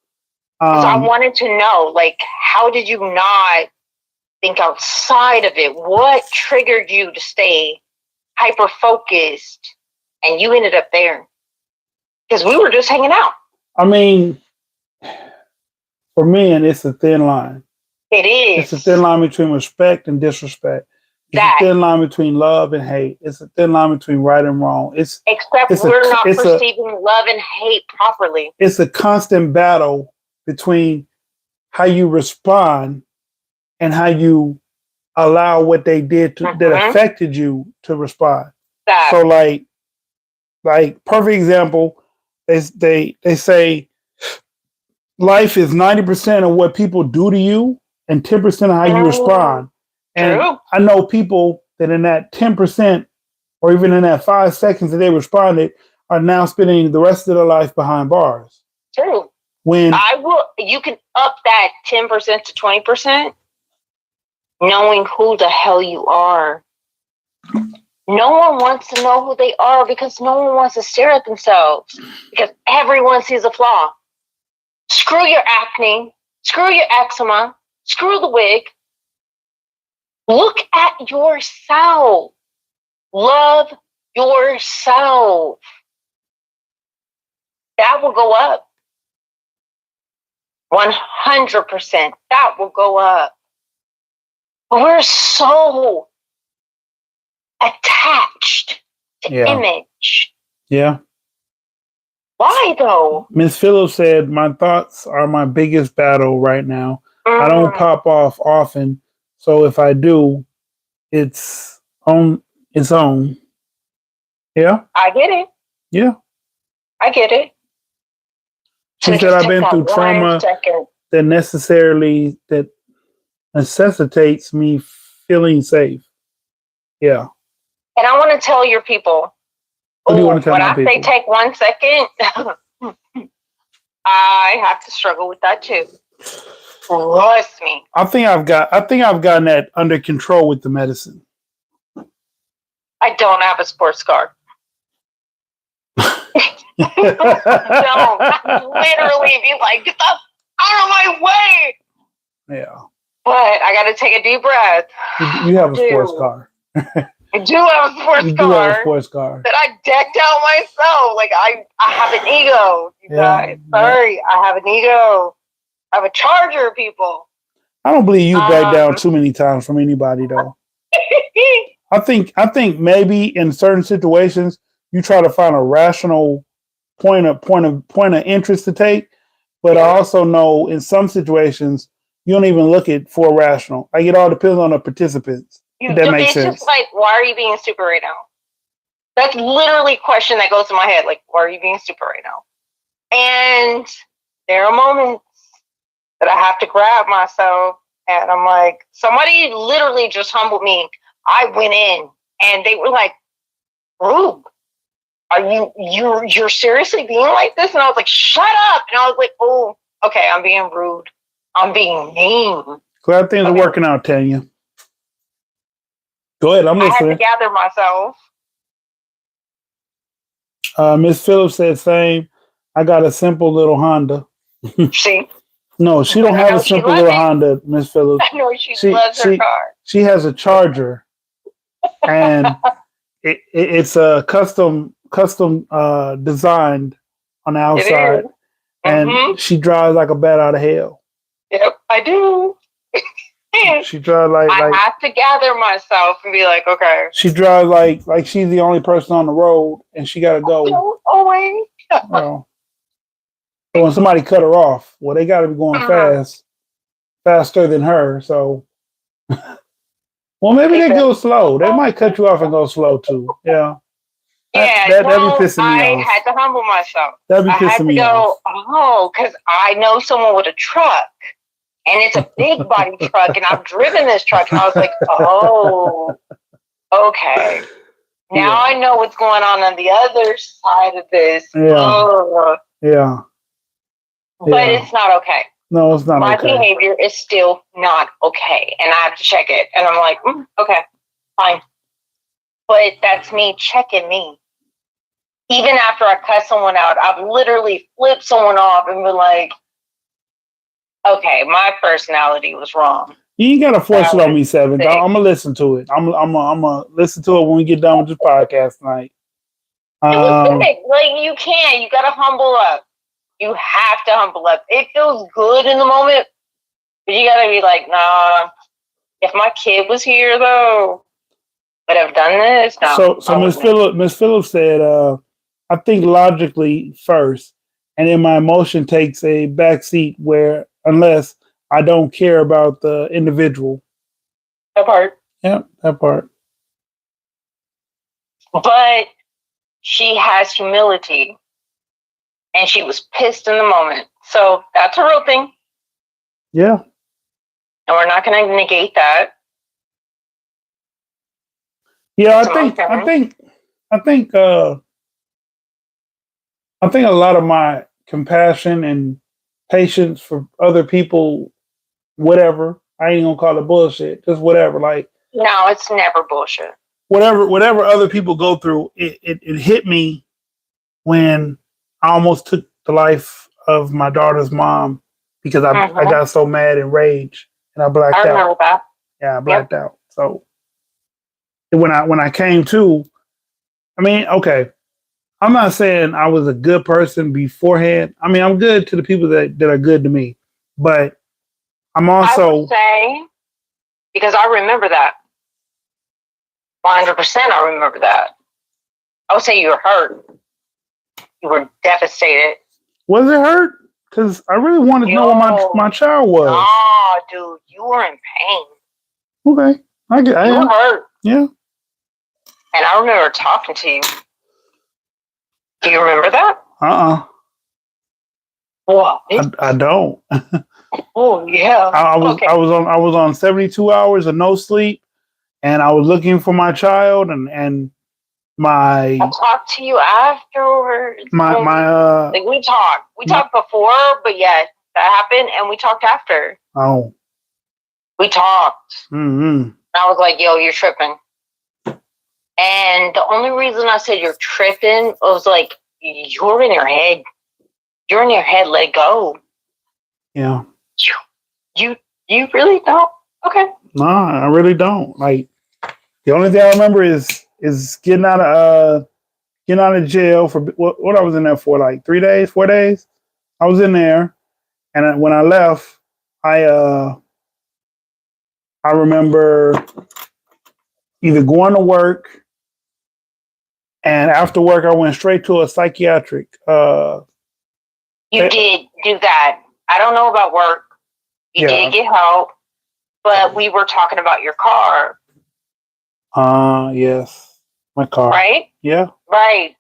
so I wanted to know, like, how did you not think outside of it? What triggered you to stay hyper focused and you ended up there? Because we were just hanging out. I mean, for men, it's a thin line. It is. It's a thin line between respect and disrespect. It's a thin line between love and hate. It's a thin line between right and wrong. Except we're not perceiving love and hate properly. It's a constant battle between how you respond and how you allow what they did that affected you to respond. So like perfect example, they say life is 90% of what people do to you and 10% of how you respond. And True. I know people that in that 10% or even in that 5 seconds that they responded are now spending the rest of their life behind bars. True. When you can up that 10% to 20%, knowing who the hell you are. No one wants to know who they are because no one wants to stare at themselves because everyone sees a flaw. Screw your acne, screw your eczema, screw the wig. Look at yourself. Love yourself. That will go up. 100%. That will go up. But we're so attached to image. Yeah. Why though? Miss Phillips said, my thoughts are my biggest battle right now. I don't pop off often. So if I do, it's on its own. Yeah. I get it. Yeah. I get it. She said I've been through trauma that necessitates me feeling safe. Yeah. And I want to tell your people. What do you want to tell my people? When I say take 1 second, I have to struggle with that too. Trust me. I think I've gotten that under control with the medicine. I don't have a sports car. Don't literally be like, get the out of my way. Yeah. But I got to take a deep breath. You have a sports car. I do have a sports You do have a car sports car. that I decked out myself. Like I have an ego, you Yeah, guys. Sorry, I have an ego. I have a charger, people. I don't believe you back down too many times from anybody though. I think maybe in certain situations you try to find a rational point of interest to take, but I also know in some situations you don't even look at for rational. Like it all depends on the participants. If that makes sense. It's just like, why are you being stupid right now? That's literally a question that goes to my head. Like, why are you being stupid right now? And there are moments that I have to grab myself, and I'm like, somebody literally just humbled me. I went in, and they were like, "Rube, are you're seriously being like this?" And I was like, "Shut up!" And I was like, "Oh, okay, I'm being rude. I'm being mean." Glad things are working out, Tanya. Go ahead, I'm listening. I had to gather myself. Miss Phillips said, "Same. I got a simple little Honda." See? No, she don't have a simple little Honda, Miss Phillips. I know she loves her car. She has a Charger, and it's a custom designed on the outside, and she drives like a bat out of hell. Yep, I do. She drives like I have to gather myself and be like, okay. She drives like she's the only person on the road, and she got to go. Don't always. Well, so when somebody cut her off, well, they got to be going faster than her. So, well, maybe they go slow. They might cut you off and go slow too. Yeah. That'd be pissing me off. I had to humble myself. That'd be pissing me off. Oh, because I know someone with a truck, and it's a big body truck, and I've driven this truck, and I was like, oh, okay. Now I know what's going on the other side of this. Yeah. But it's not okay. No, it's not My okay. My behavior is still not okay, and I have to check it. And I'm like, okay, fine. But that's me checking me. Even after I cut someone out, I've literally flipped someone off and been like, okay, my personality was wrong. You ain't gotta force it on me, Seven. I'm gonna listen to it. I'm gonna listen to it when we get done with this podcast tonight. It was sick. Like you gotta humble up. You have to humble up. It feels good in the moment, but you gotta be like, nah. If my kid was here though, would have done this. No. So Miss Phillips said, I think logically first, and then my emotion takes a backseat where unless I don't care about the individual. That part. Yeah, that part. But she has humility. And she was pissed in the moment. So that's a real thing. Yeah. And we're not going to negate that. Yeah, I think a lot of my compassion and patience for other people, whatever, I ain't gonna call it bullshit, just whatever. Like, no, it's never bullshit. Whatever other people go through, it hit me when I almost took the life of my daughter's mom because I got so mad and rage and I blacked out. I remember that. Yeah, I blacked out. So when I came to, I mean, okay, I'm not saying I was a good person beforehand. I mean, I'm good to the people that are good to me, but I'm also. I would say, because I remember that. 100%, I remember that. I would say you were hurt. You were devastated. Was it hurt? Because I really wanted to know what my child was. Oh, dude, you were in pain. Okay, you were hurt. Yeah. And I remember talking to you. Do you remember that? What? I don't. Oh yeah. I was on 72 hours of no sleep, and I was looking for my child and my. I talked to you afterwards. Like we talked. We talked before, but yeah, that happened, and we talked after. Oh. We talked. Mm-hmm. I was like, "Yo, you're tripping," And the only reason I said you're tripping was like, you're in your head. You're in your head. Let go. Yeah. You really don't? Okay. No, I really don't. Like the only thing I remember is getting out of jail for what I was in there for, like 3 days, 4 days. I was in there, and when I left, I remember either going to work, and after work I went straight to a psychiatric. You did do that. I don't know about work. You did get help, but we were talking about your car. Yes, my car. Right? Yeah. Right.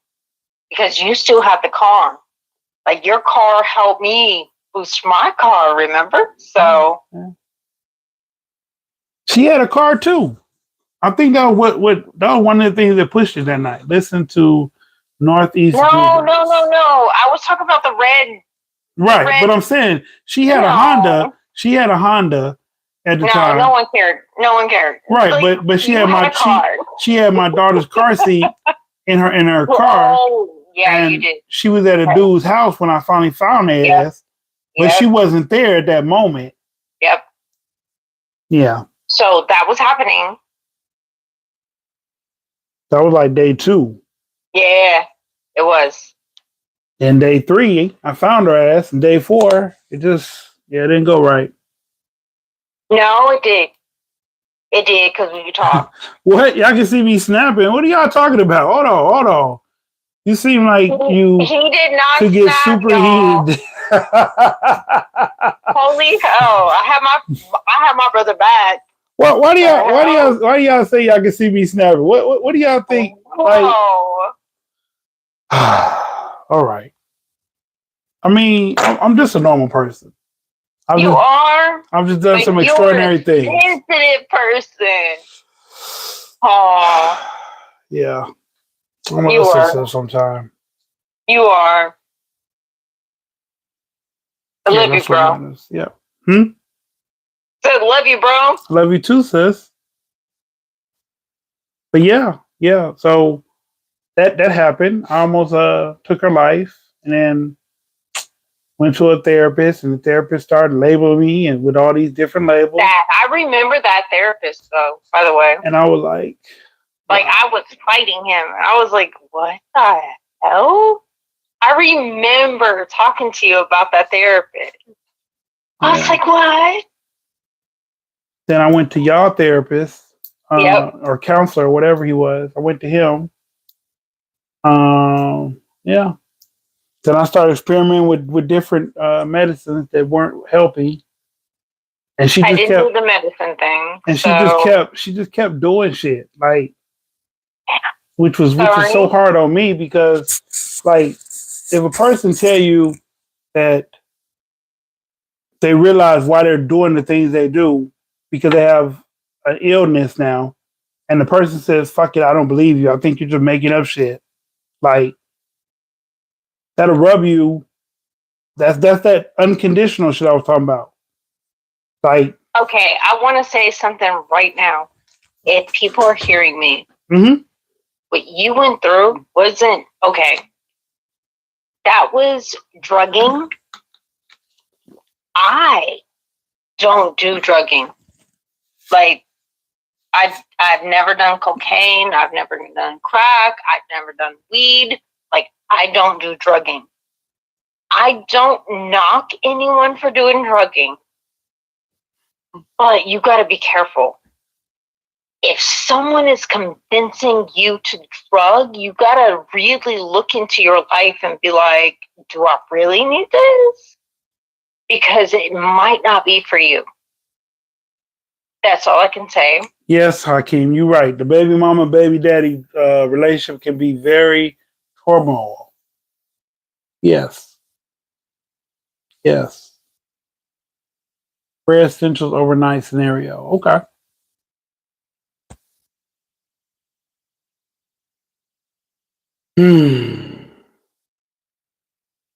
Because you still have the car. Like your car helped me boost my car, remember? So she had a car too. I think that was that was one of the things that pushed it that night. Listen to Northeast. No. I was talking about the red. Right, but I'm saying she had a Honda. She had a Honda at the time. No one cared. No one cared. Right, like, but she had she had my daughter's car seat in her car. Oh, yeah, and you did. She was at a dude's house when I finally found her ass, but she wasn't there at that moment. Yep. Yeah. So that was happening. That was like day 2. Yeah, it was. And day 3, I found her ass. And day 4, it didn't go right. No, it did. It did because we talked. What? Y'all can see me snapping. What are y'all talking about? Hold on. You seem like you he did not could get snap, superheated. Holy hell! I have my brother back. Why do y'all say y'all can see me snapping? What do y'all think? Like, all right. I mean, I'm just a normal person. I've just done some extraordinary things. Sensitive person. Oh. Yeah. I'm a sensitive sometimes. You are. I love you, bro. Yeah. Said love you, bro. Love you too, sis. But yeah. So that happened. I almost took her life, and then went to a therapist, and the therapist started labeling me and with all these different labels. I remember that therapist, though, by the way. And I was like, I was fighting him. I was like, what the hell? I remember talking to you about that therapist. I was like, what? Then I went to y'all therapist, or counselor, whatever he was. I went to him. Yeah. Then I started experimenting with different medicines that weren't helping, and she just didn't do the medicine thing. And she just kept doing shit, like, which was so hard on me, because, like, if a person tell you that they realize why they're doing the things they do because they have an illness now, and the person says, "Fuck it, I don't believe you. I think you're just making up shit," like, that'll rub you. That's that unconditional shit I was talking about. Like, okay, I want to say something right now. If people are hearing me, what you went through wasn't okay. That was drugging. I don't do drugging. Like, I've never done cocaine. I've never done crack. I've never done weed. Like, I don't do drugging. I don't knock anyone for doing drugging, but you got to be careful. If someone is convincing you to drug, you got to really look into your life and be like, do I really need this? Because it might not be for you. That's all I can say. Yes, Hakeem, you're right. The baby mama, baby daddy relationship can be very turmoil. Yes. Rare essentials overnight scenario. Okay.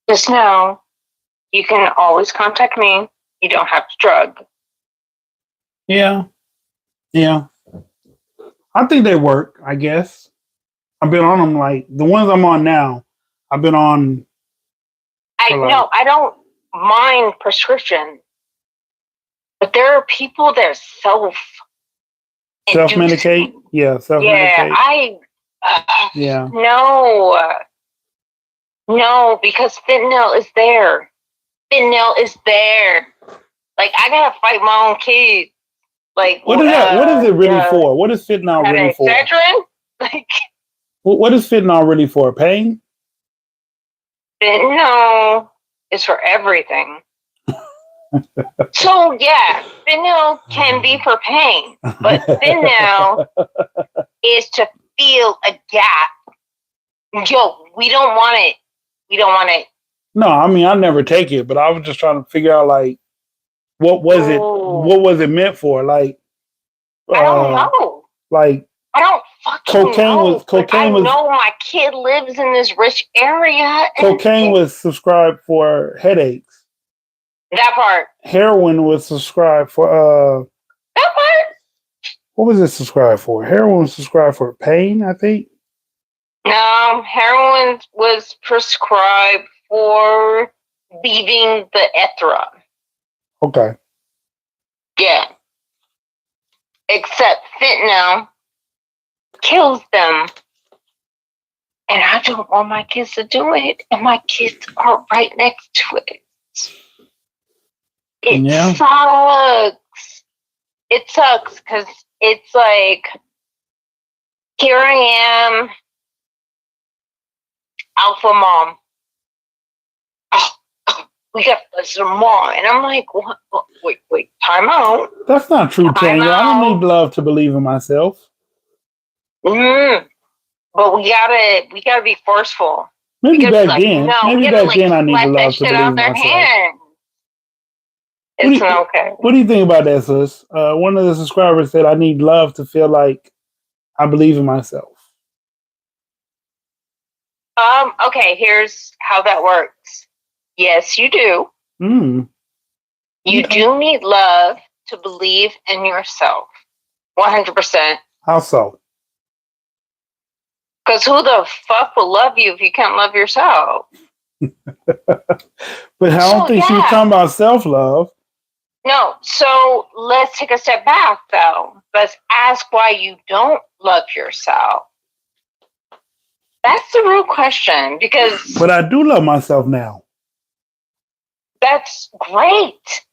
Just know, you can always contact me. You don't have to drug. Yeah. I think they work, I guess. I've been on them like the ones I'm on now. I've been on. I For like- know I don't mind prescription, but there are people that Self-medicate? Yeah, self-medicate. Yeah. No, because fentanyl is there. Fentanyl is there. Like, I gotta fight my own kids. Like, What is that? What is it really for? What is fentanyl really for? Excedrin? Like, What is fentanyl really for? Pain? fentanyl is for everything. So, yeah, fentanyl can be for pain, but fentanyl is to fill a gap. Yo, we don't want it. We don't want it. No, I mean I never take it, but I was just trying to figure out like what was it? What was it meant for? Like I don't know. Like I don't fucking know. cocaine I know my kid lives in this rich area. Cocaine was subscribed for headaches. That part. Heroin was subscribed for That part. what was it subscribed for? Heroin was subscribed for pain, I think. No, heroin was prescribed for leaving the ethra. Okay. Yeah. Except fentanyl kills them. And I don't want my kids to do it. And my kids are right next to it. It sucks. It sucks because it's like, here I am, alpha mom. We got some mom. And I'm like, what? Wait, time out. That's not true, Tanya. I don't need love to believe in myself. But we gotta be forceful. Maybe back then. Maybe back then I need love to believe in myself. It's not okay. What do you think about that, sis? One of the subscribers said I need love to feel like I believe in myself. Okay, here's how that works. Yes, you do. You do need love to believe in yourself. 100%. How so? Because who the fuck will love you if you can't love yourself? But I don't think she was talking about self-love. No, so let's take a step back, though. Let's ask why you don't love yourself. That's the real question, because... But I do love myself now. That's great.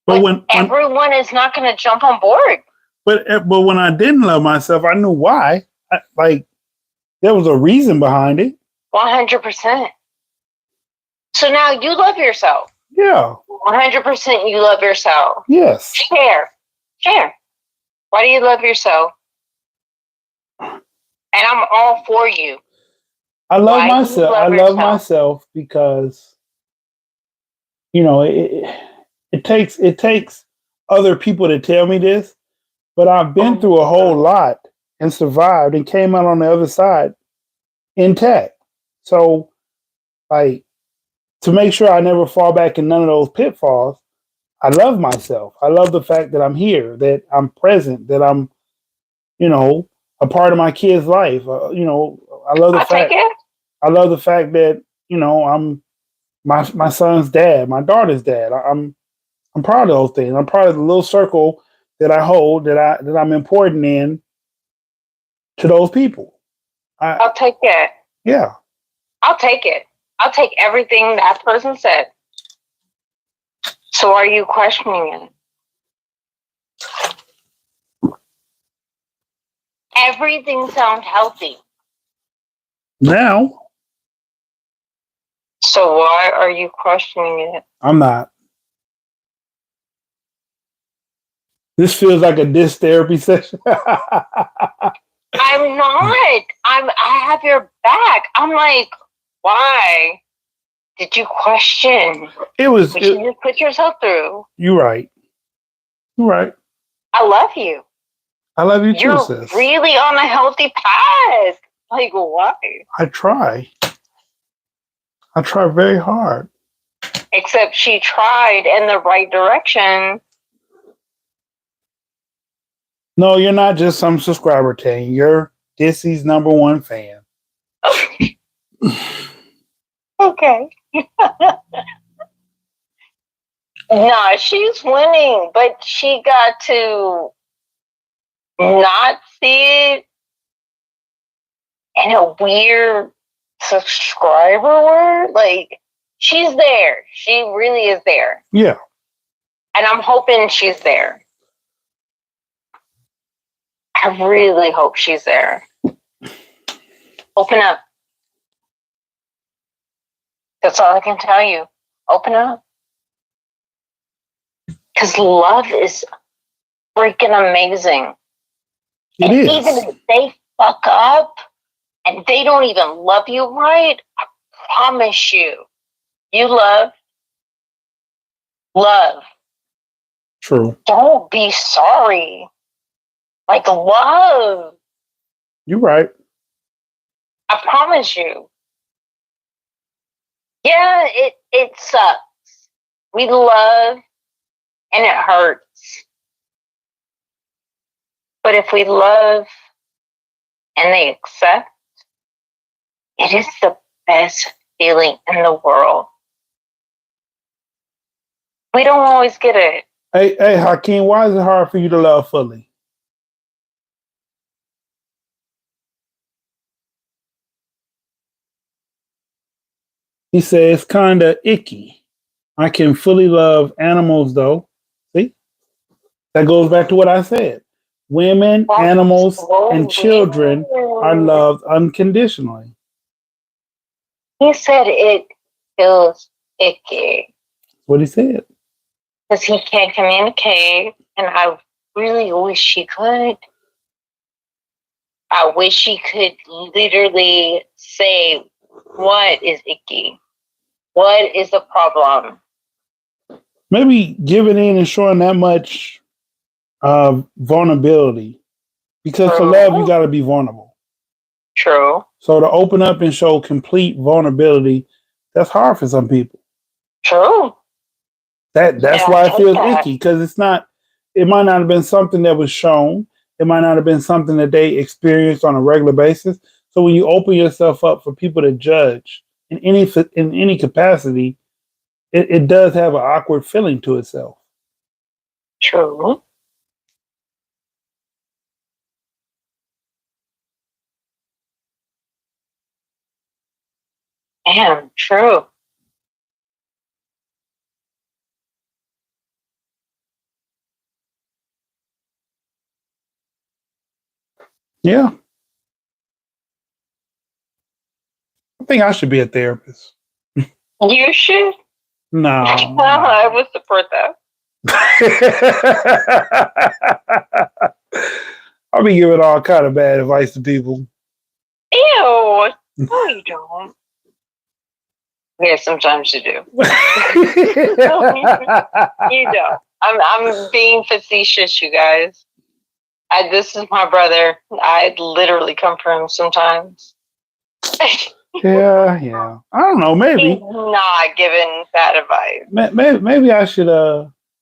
But when everyone is not going to jump on board. But when I didn't love myself, I knew why. There was a reason behind it. 100%. So now you love yourself. Yeah. 100% you love yourself. Yes. Share. Why do you love yourself? And I'm all for you. I love myself. I love myself because, it takes other people to tell me this, but I've been through a whole lot and survived and came out on the other side intact. So, to make sure I never fall back in none of those pitfalls, I love myself. I love the fact that I'm here, that I'm present, that I'm, a part of my kid's life. I love the fact. I love the fact that I'm my son's dad, my daughter's dad. I'm proud of those things. I'm proud of the little circle that I hold, that I'm important in to those people. I'll take it. Yeah. I'll take it. I'll take everything that person said. So are you questioning it? Everything sounds healthy. Now. So why are you questioning it? I'm not. This feels like a diss therapy session. I'm not. I have your back. I'm like, why did you question? You just put yourself through. You're right. I love you. I love you too, You're sis. really on a healthy path. Like, why? I try very hard. Except she tried in the right direction. No, you're not just some subscriber, Tane. You're Dissy's #1 fan. Okay. Nah, she's winning, but she got to not see it in a weird subscriber word. Like, she's there. She really is there. Yeah. And I'm hoping she's there. I really hope she's there. Open up. That's all I can tell you. Open up. Because love is freaking amazing. It and is. even if they fuck up and they don't even love you right, I promise you, you love. True. Don't be sorry. Like, love. You're right. I promise you. Yeah, it sucks. We love and it hurts. But if we love and they accept, it is the best feeling in the world. We don't always get it. Hey, Hakeem, why is it hard for you to love fully? He says it's kind of icky. I can fully love animals, though. See? That goes back to what I said. Women, animals, and children are loved unconditionally. He said it feels icky What he said. because he can't communicate, and I really wish he could. I wish he could literally say, what is icky? What is the problem? Maybe giving in and showing that much vulnerability. Because to love, you got to be vulnerable. True. So to open up and show complete vulnerability, that's hard for some people. True. That's why it feels icky, because it might not have been something that was shown. It might not have been something that they experienced on a regular basis. So when you open yourself up for people to judge in any capacity, it does have an awkward feeling to itself. True. Damn, true. Yeah. I think I should be a therapist. You should. No. I would support that. I'll be giving all kind of bad advice to people. Ew. No, you don't. Yeah, sometimes you do. You don't. I'm being facetious, you guys. This is my brother. I'd literally come for him sometimes. Yeah. I don't know. Maybe. He's not giving bad advice. Maybe I should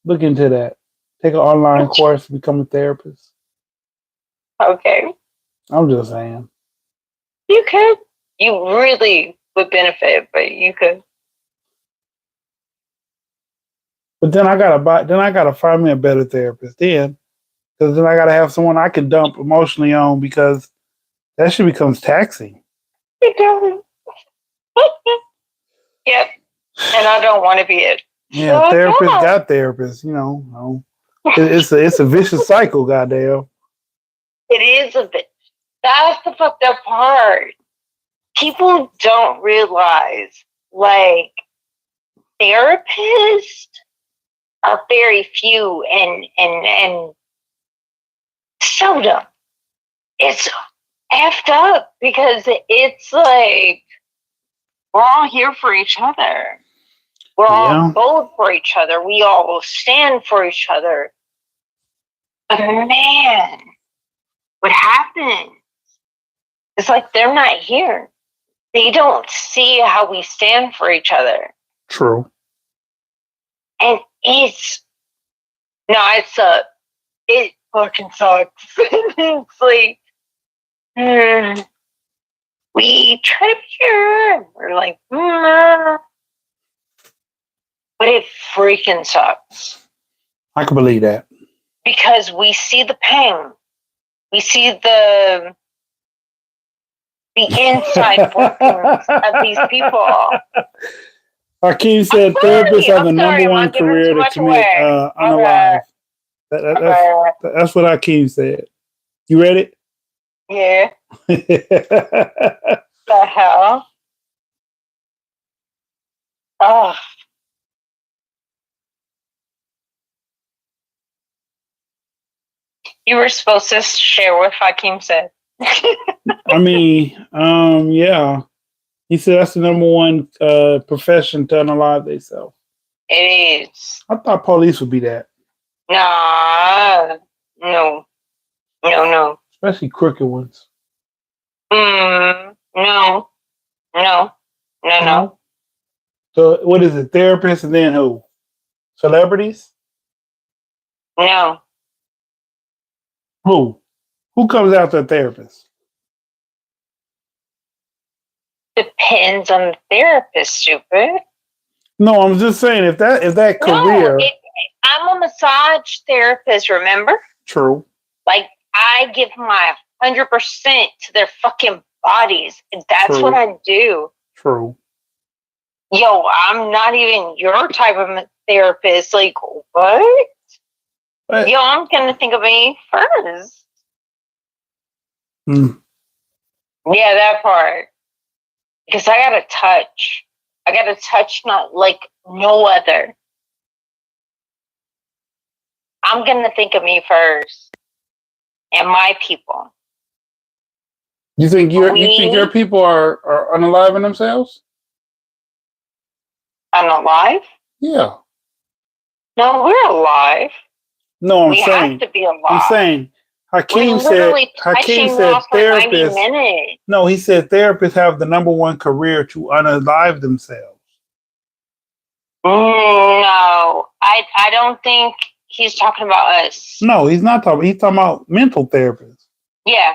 look into that. Take an online course, become a therapist. Okay. I'm just saying. You could. You really would benefit, but you could. But then I gotta find me a better therapist because then I gotta have someone I can dump emotionally on, because that shit becomes taxing. It doesn't. Yep. And I don't want to be it. Yeah, So therapists got therapists, no. It's a vicious cycle, goddamn. It is a bit. That's the fucked up part. People don't realize, like, therapists are very few and seldom. It's effed up because it's like we're all here for each other. We're all bold for each other. We all stand for each other. But man, what happens? It's like they're not here. They don't see how we stand for each other. True. And it fucking sucks. It's like We try to be here. We're like, but it freaking sucks I can believe that. because we see the pain. We see the inside workings of these people. Hakeem said therapists have the I'm number sorry, one I'm giving career too to much commit away. unalive. That's what Hakeem said. You read it? Yeah. The hell? Oh. You were supposed to share what Hakeem said. I mean, yeah. He said that's the number one profession to unalive themselves. It is. I thought police would be that. Nah. No. Especially crooked ones. No. So what is it? Therapists and then who? Celebrities? No. Who? Who comes after a therapist? Depends on the therapist, stupid. No, I'm just saying if that career. No, I'm a massage therapist, remember? True. Like, I give my 100% to their fucking bodies. That's True. what I do. True. Yo, I'm not even your type of therapist. Like, what? But, Yo, I'm going to think of me first. Hmm. Yeah, that part. Because I got to touch. Not like no other. I'm going to think of me first. And my people. You think your people are unaliving themselves? Unalive? Yeah. No, we're alive. No, We have to be alive. I'm saying Hakeem We're said literally touching off for 90 therapists. minutes. No, he said therapists have the number one career to unalive themselves. No, I don't think he's talking about us. No, he's not talking. He's talking about mental therapists. Yeah,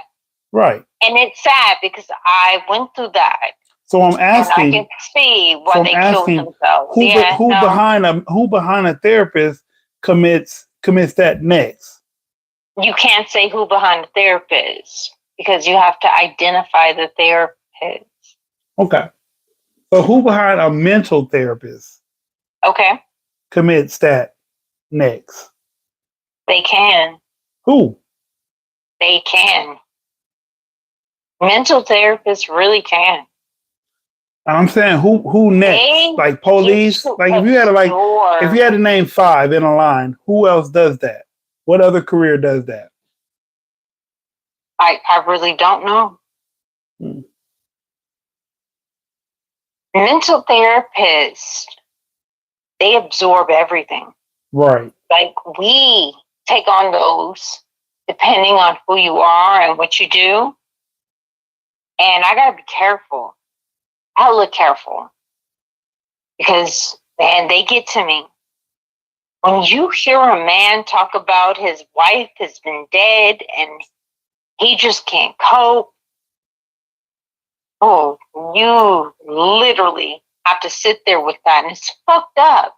Right. and it's sad because I went through that. So I'm asking. And I can see why they killed themselves. Who behind a therapist commits that next? You can't say who behind the therapist because you have to identify the therapist. Okay. So who behind a mental therapist? Okay. Commits that next? They can. Who? They can. Mental therapists really can. I'm saying who next? Like police? Like if you had to name 5 in a line, who else does that? What other career does that? I really don't know. Mental therapists, they absorb everything. Right. Like we take on those depending on who you are and what you do. And I gotta be careful. I look careful. Because man, they get to me. When you hear a man talk about his wife has been dead and he just can't cope, oh, you literally have to sit there with that, and it's fucked up.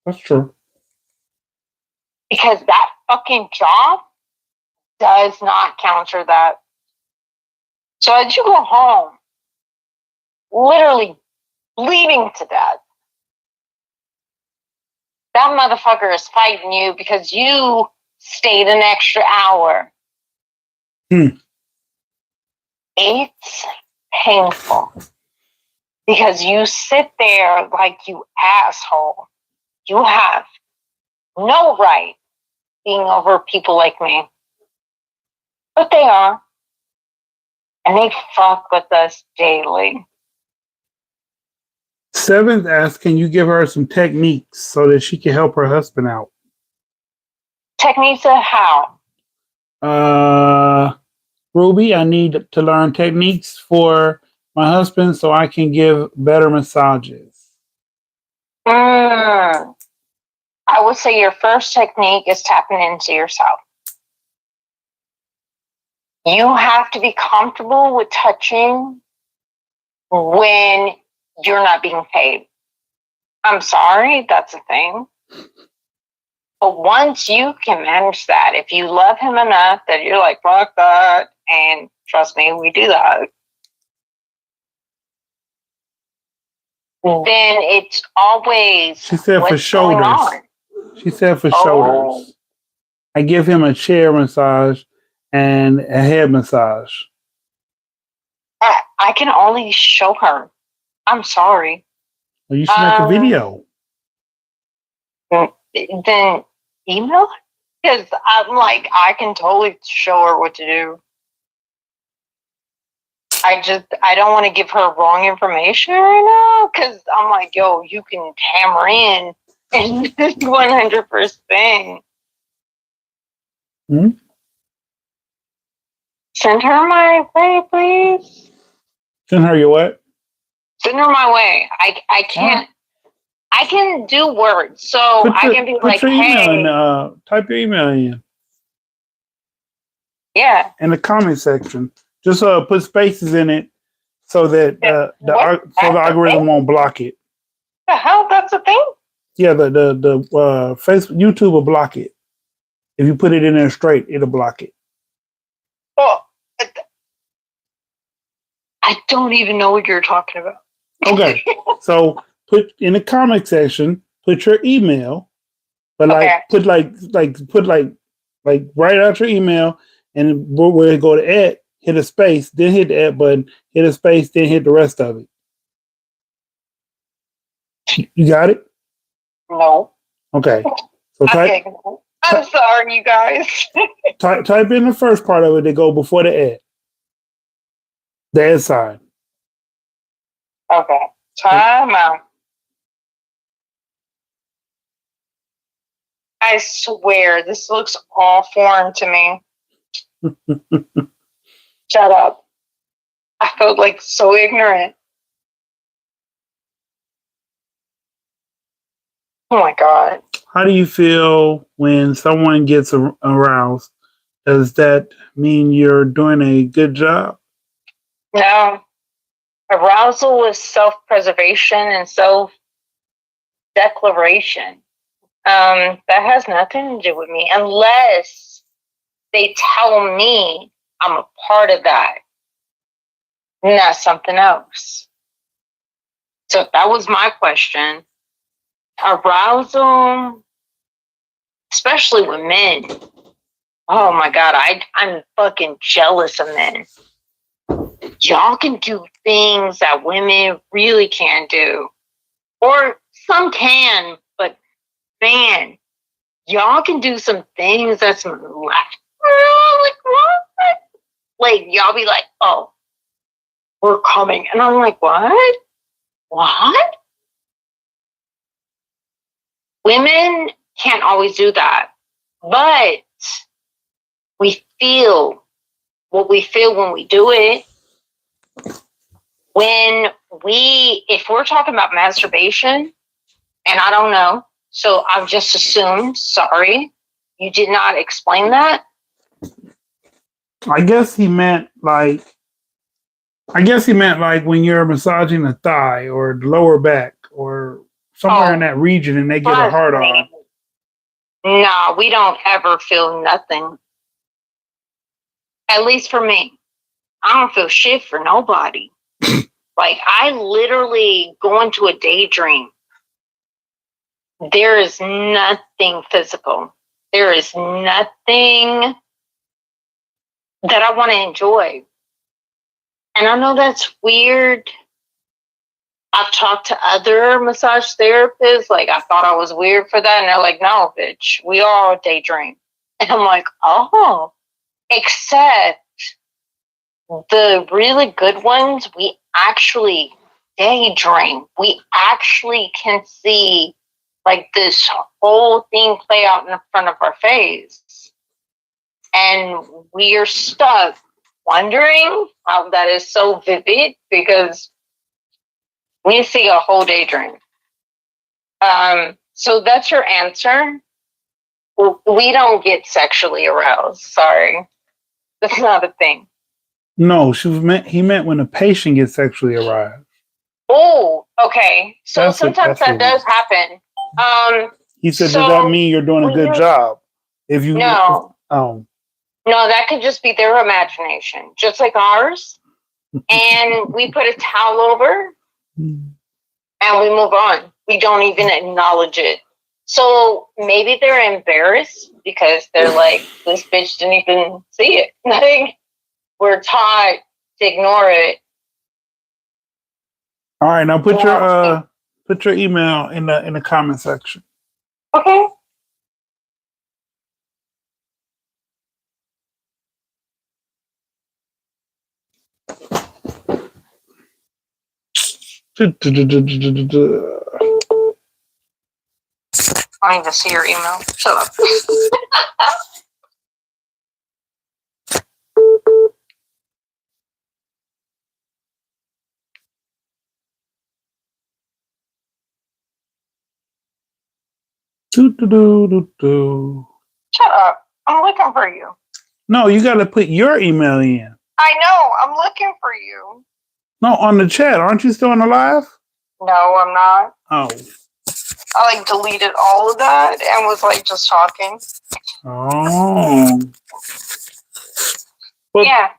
That's true. Because that fucking job does not counter that. So as you go home, literally bleeding to death, that motherfucker is fighting you because you stayed an extra hour. It's painful because you sit there like you asshole. You have no right being over people like me. But they are. And they fuck with us daily. 7th asks, can you give her some techniques so that she can help her husband out? Techniques of how? Ruby, I need to learn techniques for my husband so I can give better massages. I would say your first technique is tapping into yourself. You have to be comfortable with touching when you're not being paid. I'm sorry, that's a thing. But once you can manage that, if you love him enough that you're like, fuck that, and trust me, we do that, then it's always She said for what's going shoulders. on. She said for Oh. shoulders. I give him a chair massage and a head massage. I can only show her. I'm sorry. Well, you should make a video. Then email her? Because I'm like, I can totally show her what to do. I don't want to give her wrong information right now because I'm like, yo, you can hammer in and 100%. Hmm? Send her my way, please. Send her your what? Send her my way. I can't. I can do words, so I can be like, your email hey. in, type your email in. Yeah. In the comment section. Just put spaces in it so that the algorithm won't block it. The hell, that's a thing? Yeah, the Facebook, YouTube will block it. If you put it in there straight, it'll block it. Well, I don't even know what you're talking about. Okay, so put in the comment section, put your email, but put write out your email, and where it go to add, hit a space, then hit the add button, hit a space, then hit the rest of it. You got it? No. Okay. So type. I'm sorry, you guys. type in the first part of it that go before the add. The add sign. Okay. Time out. I swear, this looks all foreign to me. Shut up. I felt like so ignorant. Oh my God. How do you feel when someone gets aroused? Does that mean you're doing a good job? No. Arousal is self-preservation and self-declaration. That has nothing to do with me unless they tell me I'm a part of that. And that's something else. So that was my question. Arousal, especially with men. Oh my God, I'm fucking jealous of men. Y'all can do things that women really can't do. Or some can, but man, y'all can do some things that's like, what? Like, y'all be like, oh, we're coming. And I'm like, what? What? Women can't always do that. But we feel what we feel when we do it. If we're talking about masturbation, and I don't know, so I've just assumed, sorry, you did not explain that. I guess he meant like when you're massaging the thigh or the lower back or somewhere in that region and they get a hard on. No, we don't ever feel nothing. At least for me. I don't feel shit for nobody. Like, I literally go into a daydream. There is nothing physical. There is nothing that I want to enjoy. And I know that's weird. I've talked to other massage therapists. Like, I thought I was weird for that. And they're like, no, bitch, we all daydream. And I'm like, oh, except the really good ones, we actually daydream. We actually can see like this whole thing play out in front of our face. And we are stuck wondering how that is so vivid because we see a whole daydream. So that's your answer. We don't get sexually aroused. Sorry. That's not a thing. No, he meant when a patient gets sexually aroused. Oh, okay. So That's what- sometimes that's that what does happen. He said, So, does that mean you're doing a good job? If you No, oh, no, that could just be their imagination, just like ours. And we put a towel over and we move on. We don't even acknowledge it. So maybe they're embarrassed because they're like, this bitch didn't even see it. Like, we're taught to ignore it. all right. Now put your email in the comment section. Okay. I don't even see your email. Shut up. Shut up. I'm looking for you. No, you got to put your email in. I know. I'm looking for you. No, on the chat. Aren't you still on the live? No, I'm not. Oh. I like deleted all of that and was like just talking. Oh. Well, Yeah.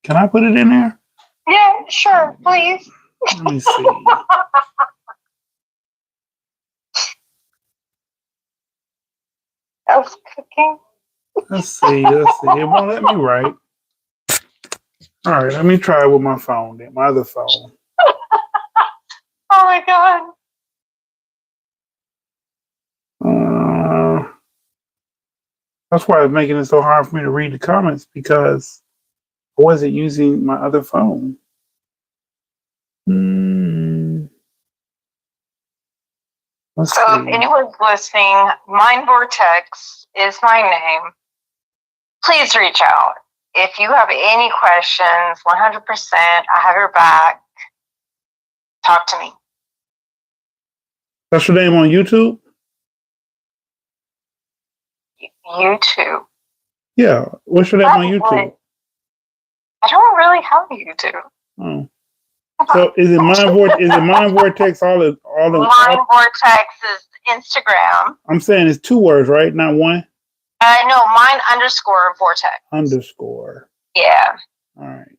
Can I put it in there? Yeah, sure, please. Let me see. I was cooking. Let's see. It won't let me write. All right, let me try it with my phone then, my other phone. Oh my god. That's why it's making it so hard for me to read the comments because I wasn't using my other phone. Let's So if see. anyone's listening, Mind Vortex is my name. Please reach out. If you have any questions, 100%, I have your back. Talk to me. That's your name on YouTube? YouTube. Yeah. What's your name on YouTube? I don't really have YouTube. Oh. So is it Mind Vortex all the Mind Vortex is Instagram. I'm saying it's 2 words, right? Not one? No, Mind_Vortex. Underscore. Yeah. All right.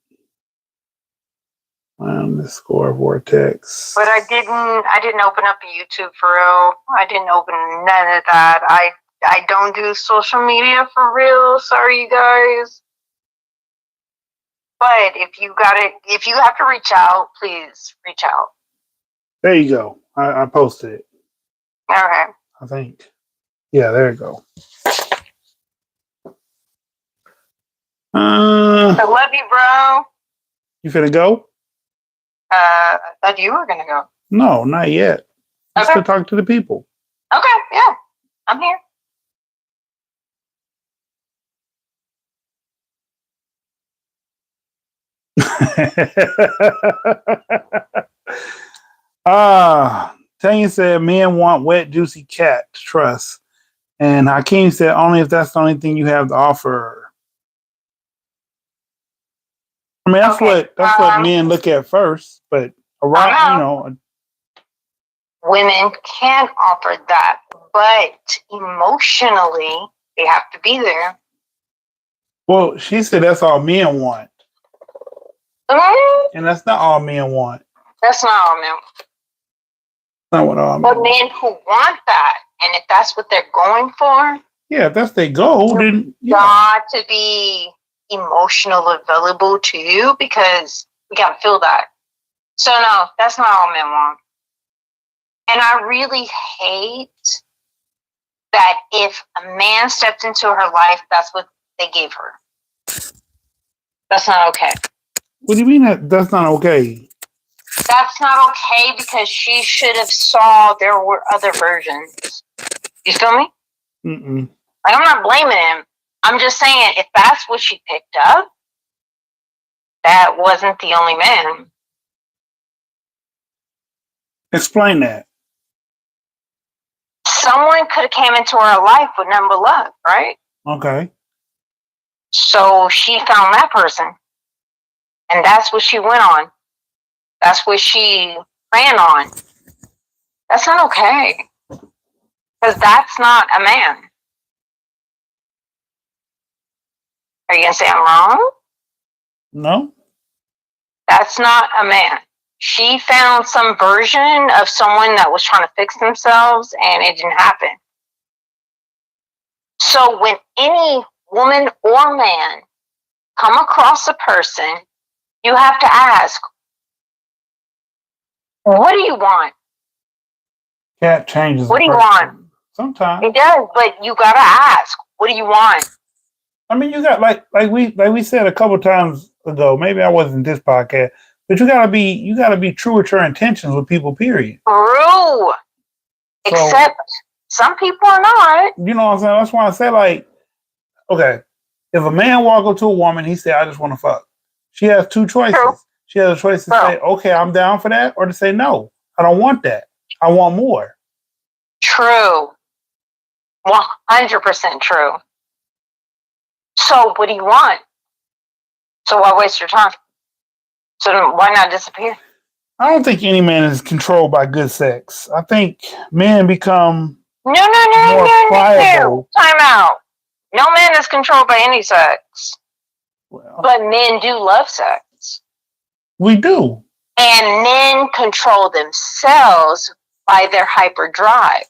Mind_Vortex. But I didn't open up a YouTube for real. I didn't open none of that. I don't do social media for real. Sorry, you guys. But if you have to reach out, please reach out. There you go. I posted it. Okay. I think. Yeah, there you go. I love you, bro. You finna go? I thought you were gonna go. No, not yet. I'm Okay. still talking to the people. Okay, yeah. I'm here. Tanya said men want wet, juicy cat to trust. And Hakeem said only if that's the only thing you have to offer. I mean, that's what men look at first, but around, women can offer that, but emotionally they have to be there. Well, she said that's all men want. And that's not all men want. That's not all men. Not what all men But men who want that, and if that's what they're going for, yeah, if that's their goal, then got to be emotional available to you because we got to feel that. So no, that's not all men want. And I really hate that if a man stepped into her life, that's what they gave her. That's not okay. What do you mean that's not okay? That's not okay because she should have saw there were other versions. You feel me? Mm-mm. Like, I'm not blaming him. I'm just saying if that's what she picked up, that wasn't the only man. Explain that. Someone could have came into her life with nothing but love, right? Okay. So she found that person. And that's what she went on. That's what she ran on. That's not okay. Because that's not a man. Are you going to say I'm wrong? No. That's not a man. She found some version of someone that was trying to fix themselves and it didn't happen. So when any woman or man come across a person, you have to ask, what do you want? Cat changes. What do you want? Sometimes it does, but you gotta ask, what do you want? I mean, you got like we said a couple times ago. Maybe I wasn't this podcast, but you gotta be true with your intentions with people. Period. True. Except some people are not. You know what I'm saying? That's why I say, like, okay, if a man walk up to a woman, he say, "I just want to fuck." She has two choices. True. She has a choice to say, "Okay, I'm down for that," or to say, "No, I don't want that. I want more." True. 100% true. So what do you want? So why waste your time? So why not disappear? I don't think any man is controlled by good sex. I think men become No. pliable. Time out. No man is controlled by any sex. Well, but men do love sex. We do. And men control themselves by their hyperdrive.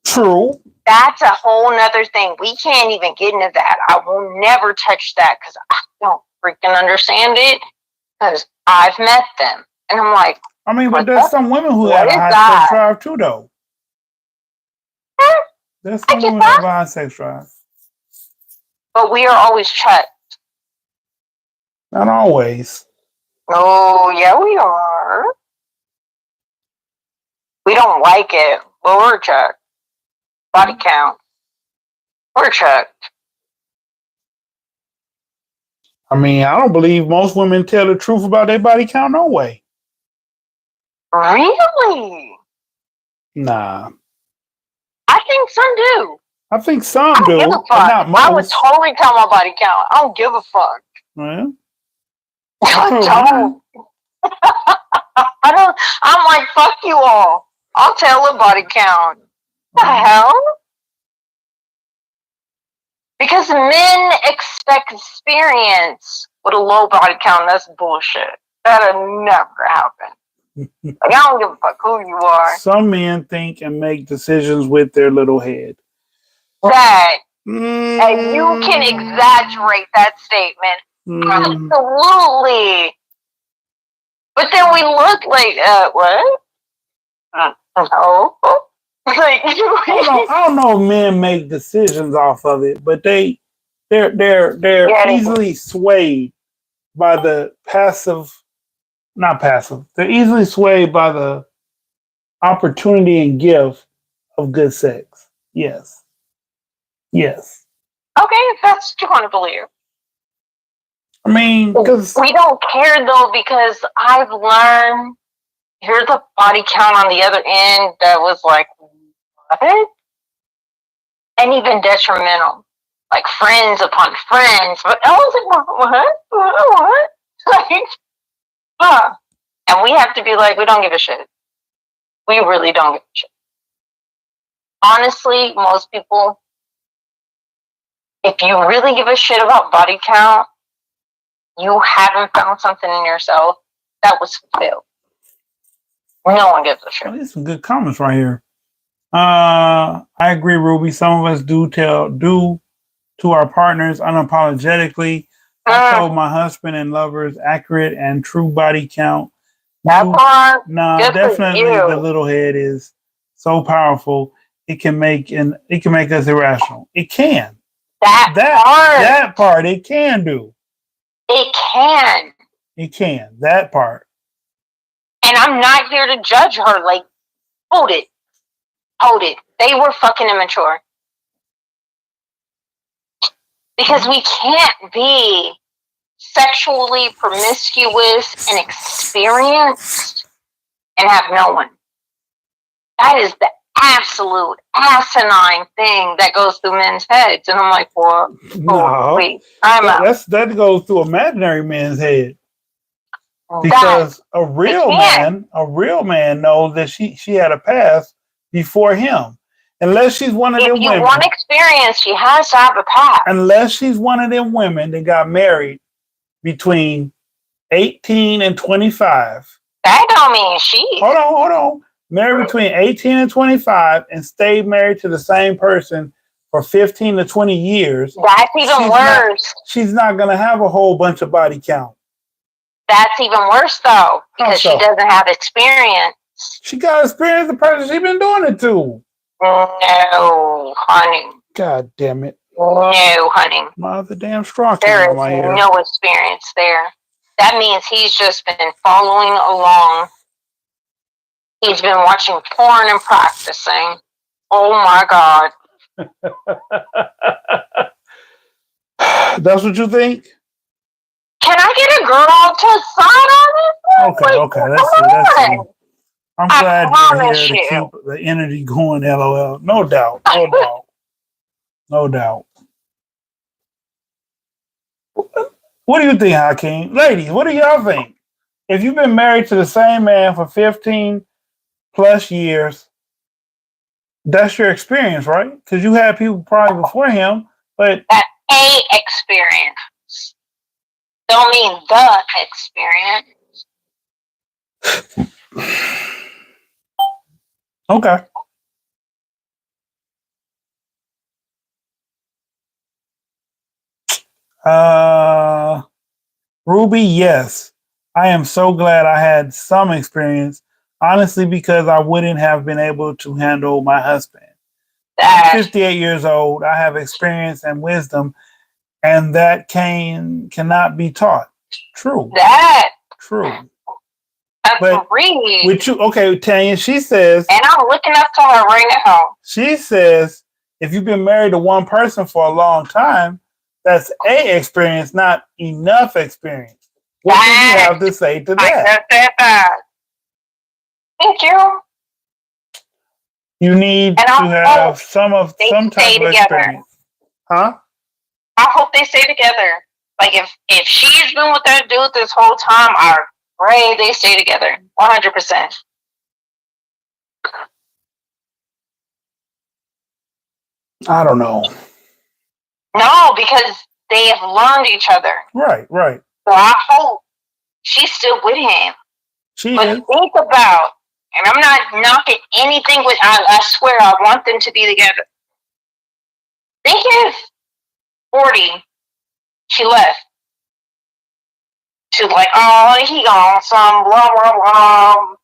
True. That's a whole nother thing. We can't even get into that. I will never touch that because I don't freaking understand it. Because I've met them. And I'm like, I mean, but there's some women who have a high sex drive too, though. There's some women who have a high sex drive. But we are always checked. Not always. Oh, yeah, we are. We don't like it, but we're checked. Body count. We're checked. I mean, I don't believe most women tell the truth about their body count no way. Really? Nah. I think some do. I think some I don't do, give a fuck. but not most. I would totally tell my body count. I don't give a fuck. Well, I don't. I don't. I'm like, fuck you all. I'll tell a body count. What the hell? Because men expect experience with a low body count. That's bullshit. That'll never happen. Like, I don't give a fuck who you are. Some men think and make decisions with their little head. That and you can exaggerate that statement. Absolutely. But then we look like, what? No. Like, I don't know if men make decisions off of it, but they're easily swayed by the not passive. They're easily swayed by the opportunity and gift of good sex. Yes. Yes. Okay, if that's what you want to believe. I mean, because we don't care though, because I've learned here's a body count on the other end that was like, what? And even detrimental. Like friends upon friends. But I was like, what? Like, And we have to be like, we don't give a shit. We really don't give a shit. Honestly, most people, if you really give a shit about body count, you haven't found something in yourself that was fulfilled. No one gives a shit. There's some good comments right here. I agree, Ruby. Some of us do to our partners unapologetically. I told my husband and lovers accurate and true body count. Definitely the little head is so powerful. It can make us irrational. It can. That part it can do. It can. It can. That part. And I'm not here to judge her. Like, hold it. They were fucking immature. Because we can't be sexually promiscuous and experienced and have no one. That is the absolute asinine thing that goes through men's heads. And I'm like, well, No, wait, I'm out. that goes through imaginary men's head. That, Because a real man knows that she had a past before him. Unless she's one of them if you women. want experience, she has to have a past. Unless she's one of them women that got married between 18 and 25. That don't mean she. Hold on. Married between 18 and 25 and stayed married to the same person for 15 to 20 years. That's even worse. She's not going to have a whole bunch of body count. That's even worse, though, because How so? she doesn't have experience. She got experience the person she's been doing it to. No, honey. God damn it. No, honey. Mother damn strong. There is no experience there. That means he's just been following along. He's been watching porn and practicing. Oh my God. That's what you think? Can I get a girl to sign on this? Okay. Let's see. I'm glad you're here to keep the energy going, LOL. No doubt. No doubt. What do you think, Hakeem? Ladies, what do y'all think? If you've been married to the same man for 15 plus years, that's your experience, right? Because you had people probably before him, but that's a experience. Don't mean the experience. Okay. Ruby, yes. I am so glad I had some experience, honestly, because I wouldn't have been able to handle my husband. I'm 58 years old. I have experience and wisdom, and that cannot be taught. True. True. Agreed. With you, okay, Tanya, she says, and I'm looking up to her right now. She says, if you've been married to one person for a long time, that's a experience, not enough experience. What do you have to say to that? Thank you. You need to have some type of experience. Huh? I hope they stay together. Like if she's been with that dude this whole time, I pray they stay together. 100%. I don't know. No, because they have learned each other. Right. So I hope she's still with him. But think about, and I'm not knocking anything with, I swear I want them to be together. Think if 40, she left. She's like, oh, he gone, some blah, blah, blah.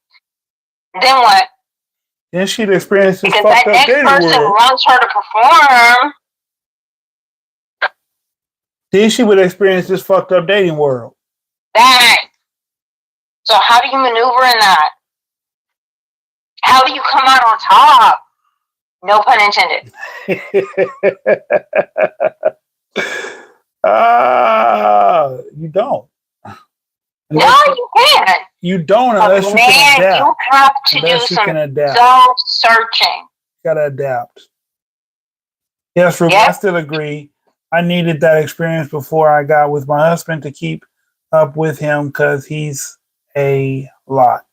Then what? Then she'd experience this because fucked that up next dating person world. wants her to perform. Then she would experience this fucked up dating world. That. So how do you maneuver in that? How do you come out on top? No pun intended. You don't. No, you can't. You don't unless you can adapt. You have to do some self-searching. You gotta adapt. Yes, Ruby, I still agree. I needed that experience before I got with my husband to keep up with him because he's a lot.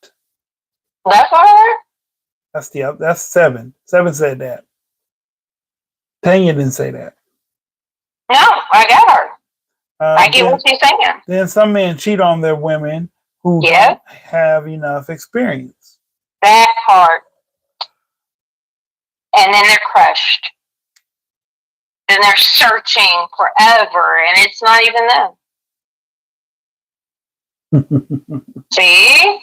That's what I heard? That's 7. 7 said that. Tanya didn't say that. No, I got her. I get what she's saying. Then some men cheat on their women who don't have enough experience. That part. And then they're crushed. And they're searching forever, and it's not even them. See?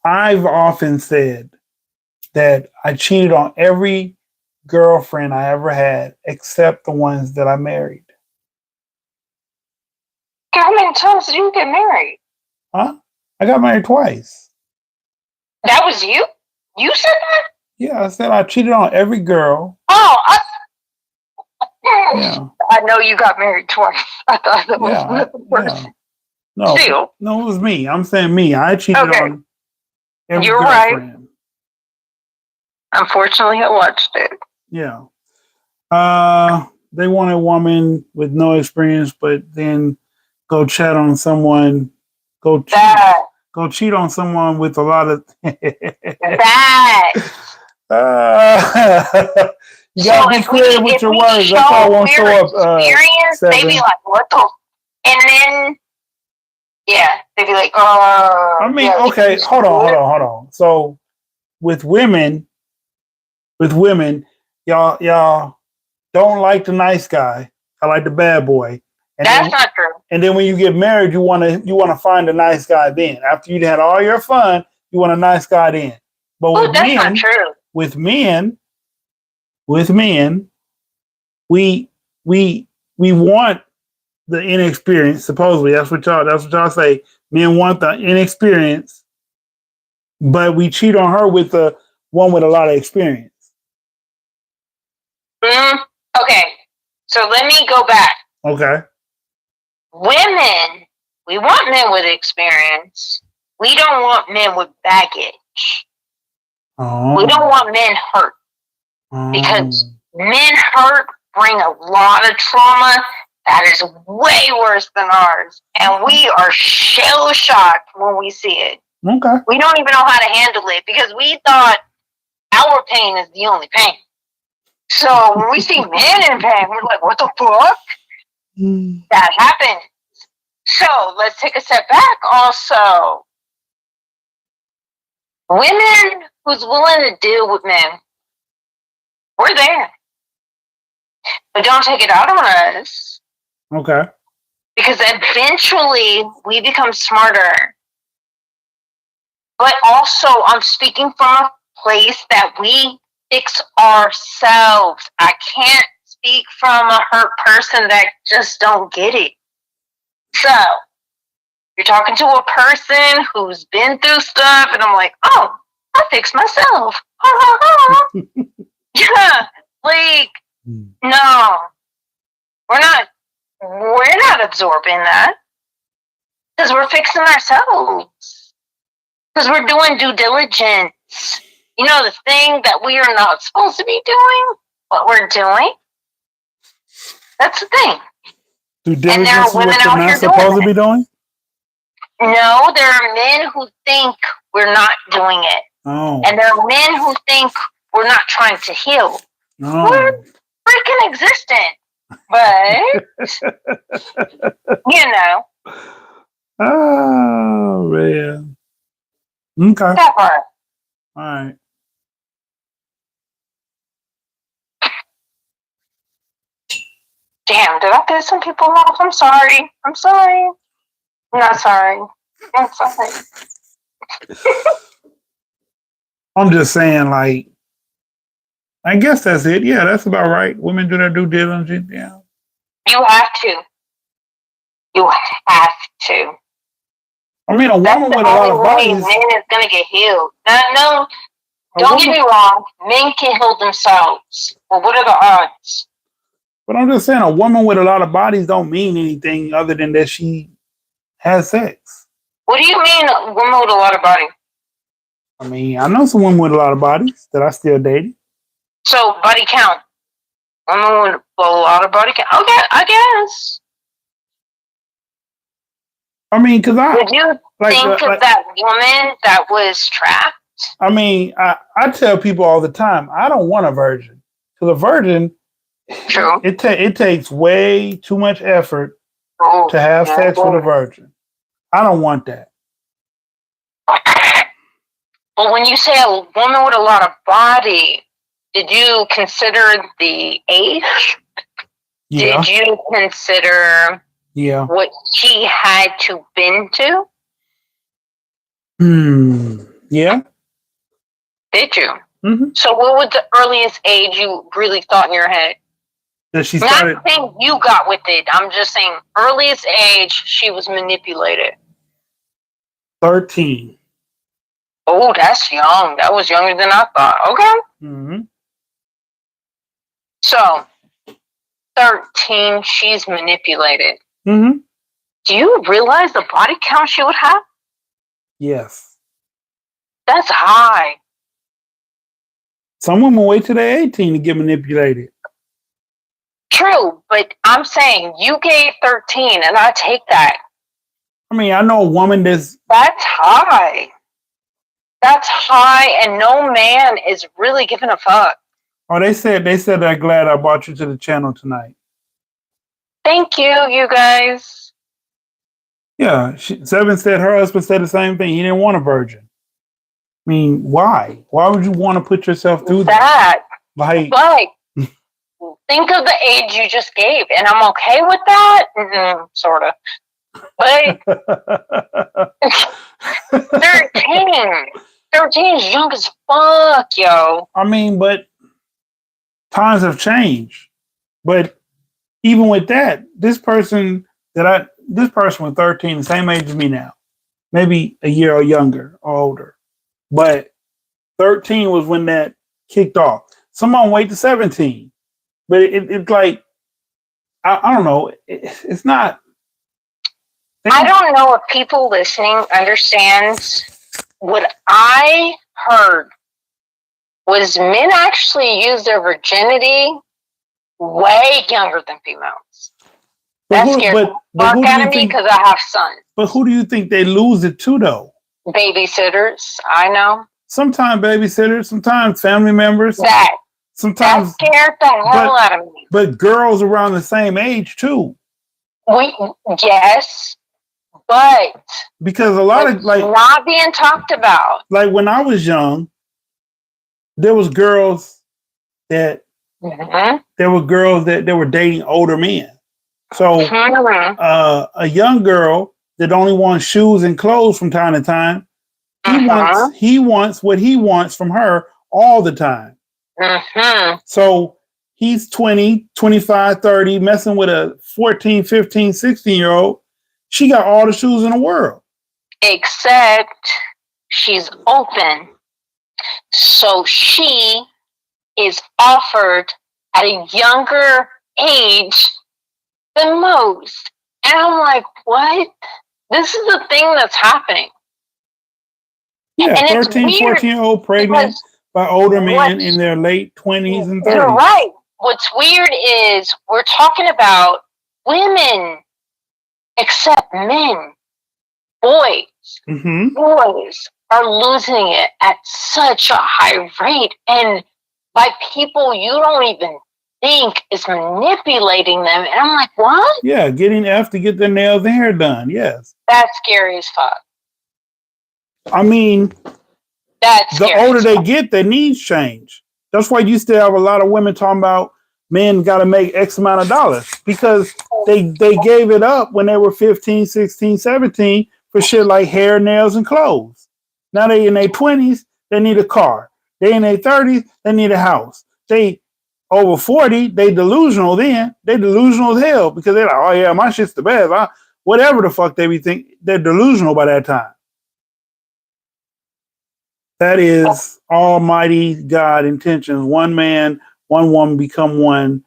I've often said that I cheated on every girlfriend I ever had except the ones that I married. How many times did you get married? Huh? I got married twice. That was you? You said that? Yeah, I said I cheated on every girl. Oh, yeah. I know you got married twice. I thought that was another person. No, it was me. I'm saying me. I cheated on Every You're right. girlfriend. Unfortunately, I watched it. Yeah. They want a woman with no experience, but then go chat on someone, go cheat, That. go cheat on someone with a lot of. That. You gotta be clear with your words. That's why I won't show up. Experience, they be Seven. like, "What the?" And then, yeah, they be like, "Oh." I mean, yeah, okay, hold on. So, with women, y'all don't like the nice guy. I like the bad boy. And That's then, not true. and then when you get married, you wanna find a nice guy. Then after you had all your fun, you want a nice guy then. But Oh, that's not true. with men, we want the inexperience. Supposedly, that's what y'all say. Men want the inexperience, but we cheat on her with the one with a lot of experience. Okay, so let me go back. Okay. Women, we want men with experience. We don't want men with baggage. Oh. We don't want men hurt. Because men hurt bring a lot of trauma that is way worse than ours. And we are shell shocked when we see it. Okay. We don't even know how to handle it because we thought our pain is the only pain. So when we see men in pain, we're like, what the fuck? That happened. So let's take a step back also. Women who's willing to deal with men, we're there. But don't take it out on us. Okay. Because eventually we become smarter. But also, I'm speaking from a place that we fix ourselves. I can't speak from a hurt person that just don't get it. So, you're talking to a person who's been through stuff, and I'm like, oh, I fixed myself. Yeah, like, no, we're not absorbing that because we're fixing ourselves because we're doing due diligence. You know, the thing that we are not supposed to be doing, what we're doing. That's the thing. Due diligence And there are is women what out you're here not supposed doing to be doing? No, there are men who think we're not doing it. Oh. And there are men who think we're not trying to heal. No. We're freaking existent. But, you know. Oh, man. Okay. That part. All right. Damn, did I piss some people off? I'm sorry. I'm not sorry. I'm sorry. I'm just saying, like, I guess that's it. Yeah, that's about right. Women do their due diligence. Yeah. You have to. You have to. I mean, a woman with a lot of bodies. Men is gonna get healed. No, don't get me wrong. Men can heal themselves. But what are the odds? But I'm just saying, a woman with a lot of bodies don't mean anything other than that she has sex. What do you mean, a woman with a lot of body? I mean, I know some women with a lot of bodies that I still date. So, body count. Woman with a lot of body count. Okay, I guess. I mean, because Would you think of that woman that was trapped? I mean, I tell people all the time, I don't want a virgin. Because a virgin, True. It takes way too much effort to have sex with a virgin. I don't want that. But when you say a woman with a lot of body, did you consider the age? Yeah. Did you consider what she had to been to? Yeah. Did you? Mm-hmm. So what was the earliest age you really thought in your head? That she started. Not saying you got with it. I'm just saying earliest age she was manipulated. 13. Oh, that's young. That was younger than I thought. Okay. Mm-hmm. So, 13, she's manipulated. Mm-hmm. Do you realize the body count she would have? Yes. That's high. Some women wait till they're 18 to get manipulated. True, but I'm saying you gave 13, and I take that. I mean, I know a woman that's high. That's high, and no man is really giving a fuck. Oh, they said they're glad I brought you to the channel tonight. Thank you guys. Yeah, Seven said her husband said the same thing. He didn't want a virgin. I mean, why? Why would you want to put yourself through that? Like, think of the age you just gave, and I'm okay with that. Sort of. But 13 is young as fuck, yo. I mean, but times have changed. But even with that, this person was 13, the same age as me now, maybe a year or younger or older. But 13 was when that kicked off. Someone wait to 17, but it's like I don't know. It's not. I don't know if people listening understands what I heard was men actually use their virginity way younger than females. That scares the fuck out of me because I have sons. But who do you think they lose it to, though? Babysitters, I know. Sometimes babysitters, sometimes family members. Sometimes that scared the hell out of me. But girls around the same age too. Yes, but because a lot of not being talked about. Like when I was young, there was girls that that were dating older men. So a young girl that only wants shoes and clothes from time to time, he wants what he wants from her all the time. So he's 20, 25, 30, messing with a 14, 15, 16-year-old. She got all the shoes in the world. Except she's open. So she is offered at a younger age than most. And I'm like, what? This is the thing that's happening. Yeah, and 13, 14-year-old pregnant by older men in their late 20s and 30s. You're right. What's weird is we're talking about women, except men. Boys. Boys are losing it at such a high rate. And by people you don't even think is manipulating them. And I'm like, what? Yeah, getting F to get their nails and hair done. Yes. That's scary as fuck. I mean, the older they get, their needs change. That's why you still have a lot of women talking about men got to make X amount of dollars because they gave it up when they were 15, 16, 17 for shit like hair, nails, and clothes. Now they in their 20s, they need a car. They in their 30s, they need a house. They over 40, they delusional then. They delusional as hell because they're like, oh yeah, my shit's the best. Whatever the fuck they be thinking, they're delusional by that time. That is Almighty God intentions. One man, one woman become one.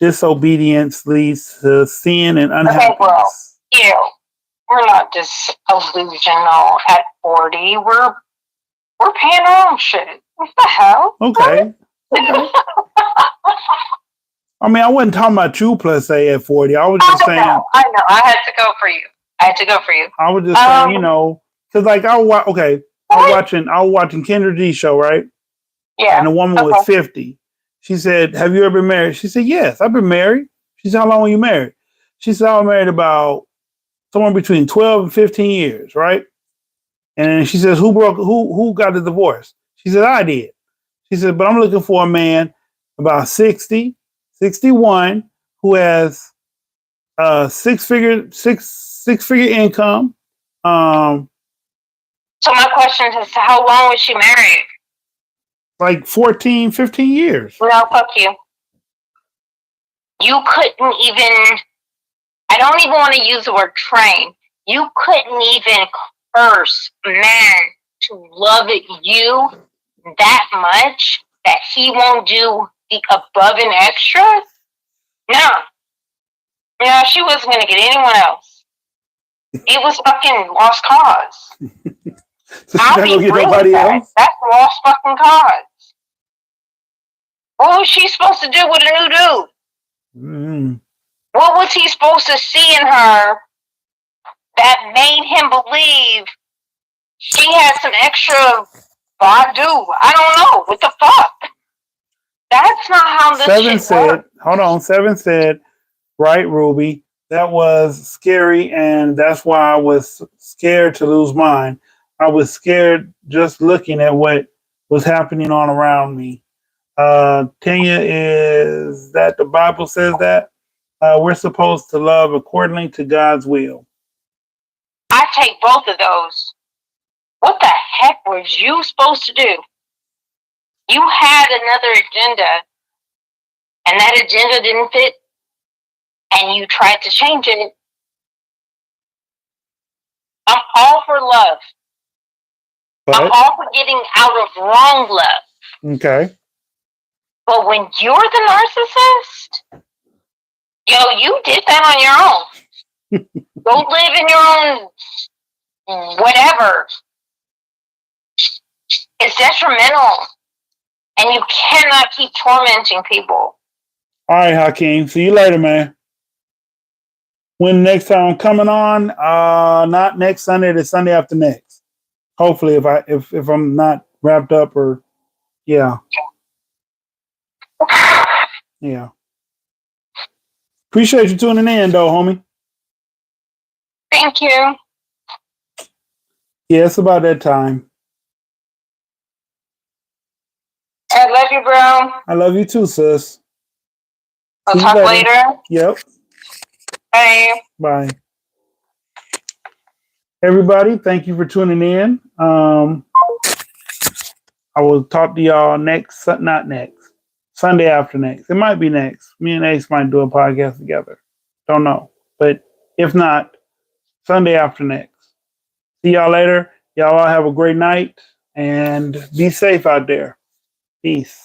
Disobedience leads to sin and unhappiness. Okay, well, we're not just delusional at 40. We're paying our own shit. What the hell? Okay. I mean, I wasn't talking about you plus A at 40. I was just saying. I know. I had to go for you. I was just saying, because like I was watching Kendra G's show, right? Yeah. And the woman was 50. She said, "Have you ever been married?" She said, "Yes, I've been married." She said, "How long were you married?" She said, "I was married about somewhere between 12 and 15 years, right?" And she says, who got the divorce? She said, "I did." She said, "But I'm looking for a man about 60, 61 who has six-figure income." So my question is, how long was she married? Like 14, 15 years. No, fuck you. You couldn't even, I don't even want to use the word train. You couldn't even curse a man to love you that much that he won't do the above and extra? No. No, she wasn't going to get anyone else. It was fucking lost cause. So she's I'll not be gonna get through with nobody that. else. That's lost fucking cause. What was she supposed to do with a new dude? Mm. What was he supposed to see in her that made him believe she had some extra Badu? I don't know. What the fuck? That's not how this Seven shit said, works. hold on. Seven said, right, Ruby. That was scary, and that's why I was scared to lose mine. I was scared just looking at what was happening on around me. Tanya, is that the Bible says that we're supposed to love accordingly to God's will. I take both of those. What the heck was you supposed to do? You had another agenda, and that agenda didn't fit, and you tried to change it. I'm all for love. I'm But all for getting out of wrong love. okay, But when you're the narcissist, yo, you did that on your own. Go live in your own whatever. It's detrimental. And you cannot keep tormenting people. all right, Hakeem. See you later, man. When next time I'm coming on, not next Sunday, the Sunday after next. Hopefully, if I'm not wrapped up or yeah. Appreciate you tuning in, though, homie. Thank you. Yeah, it's about that time. I love you, bro. I love you too, sis. We'll See you talk later. Yep. Bye. Bye. Everybody, thank you for tuning in. I will talk to y'all not next, Sunday after next. It might be next. Me and Ace might do a podcast together. Don't know. But if not, Sunday after next. See y'all later. Y'all all have a great night and be safe out there. Peace.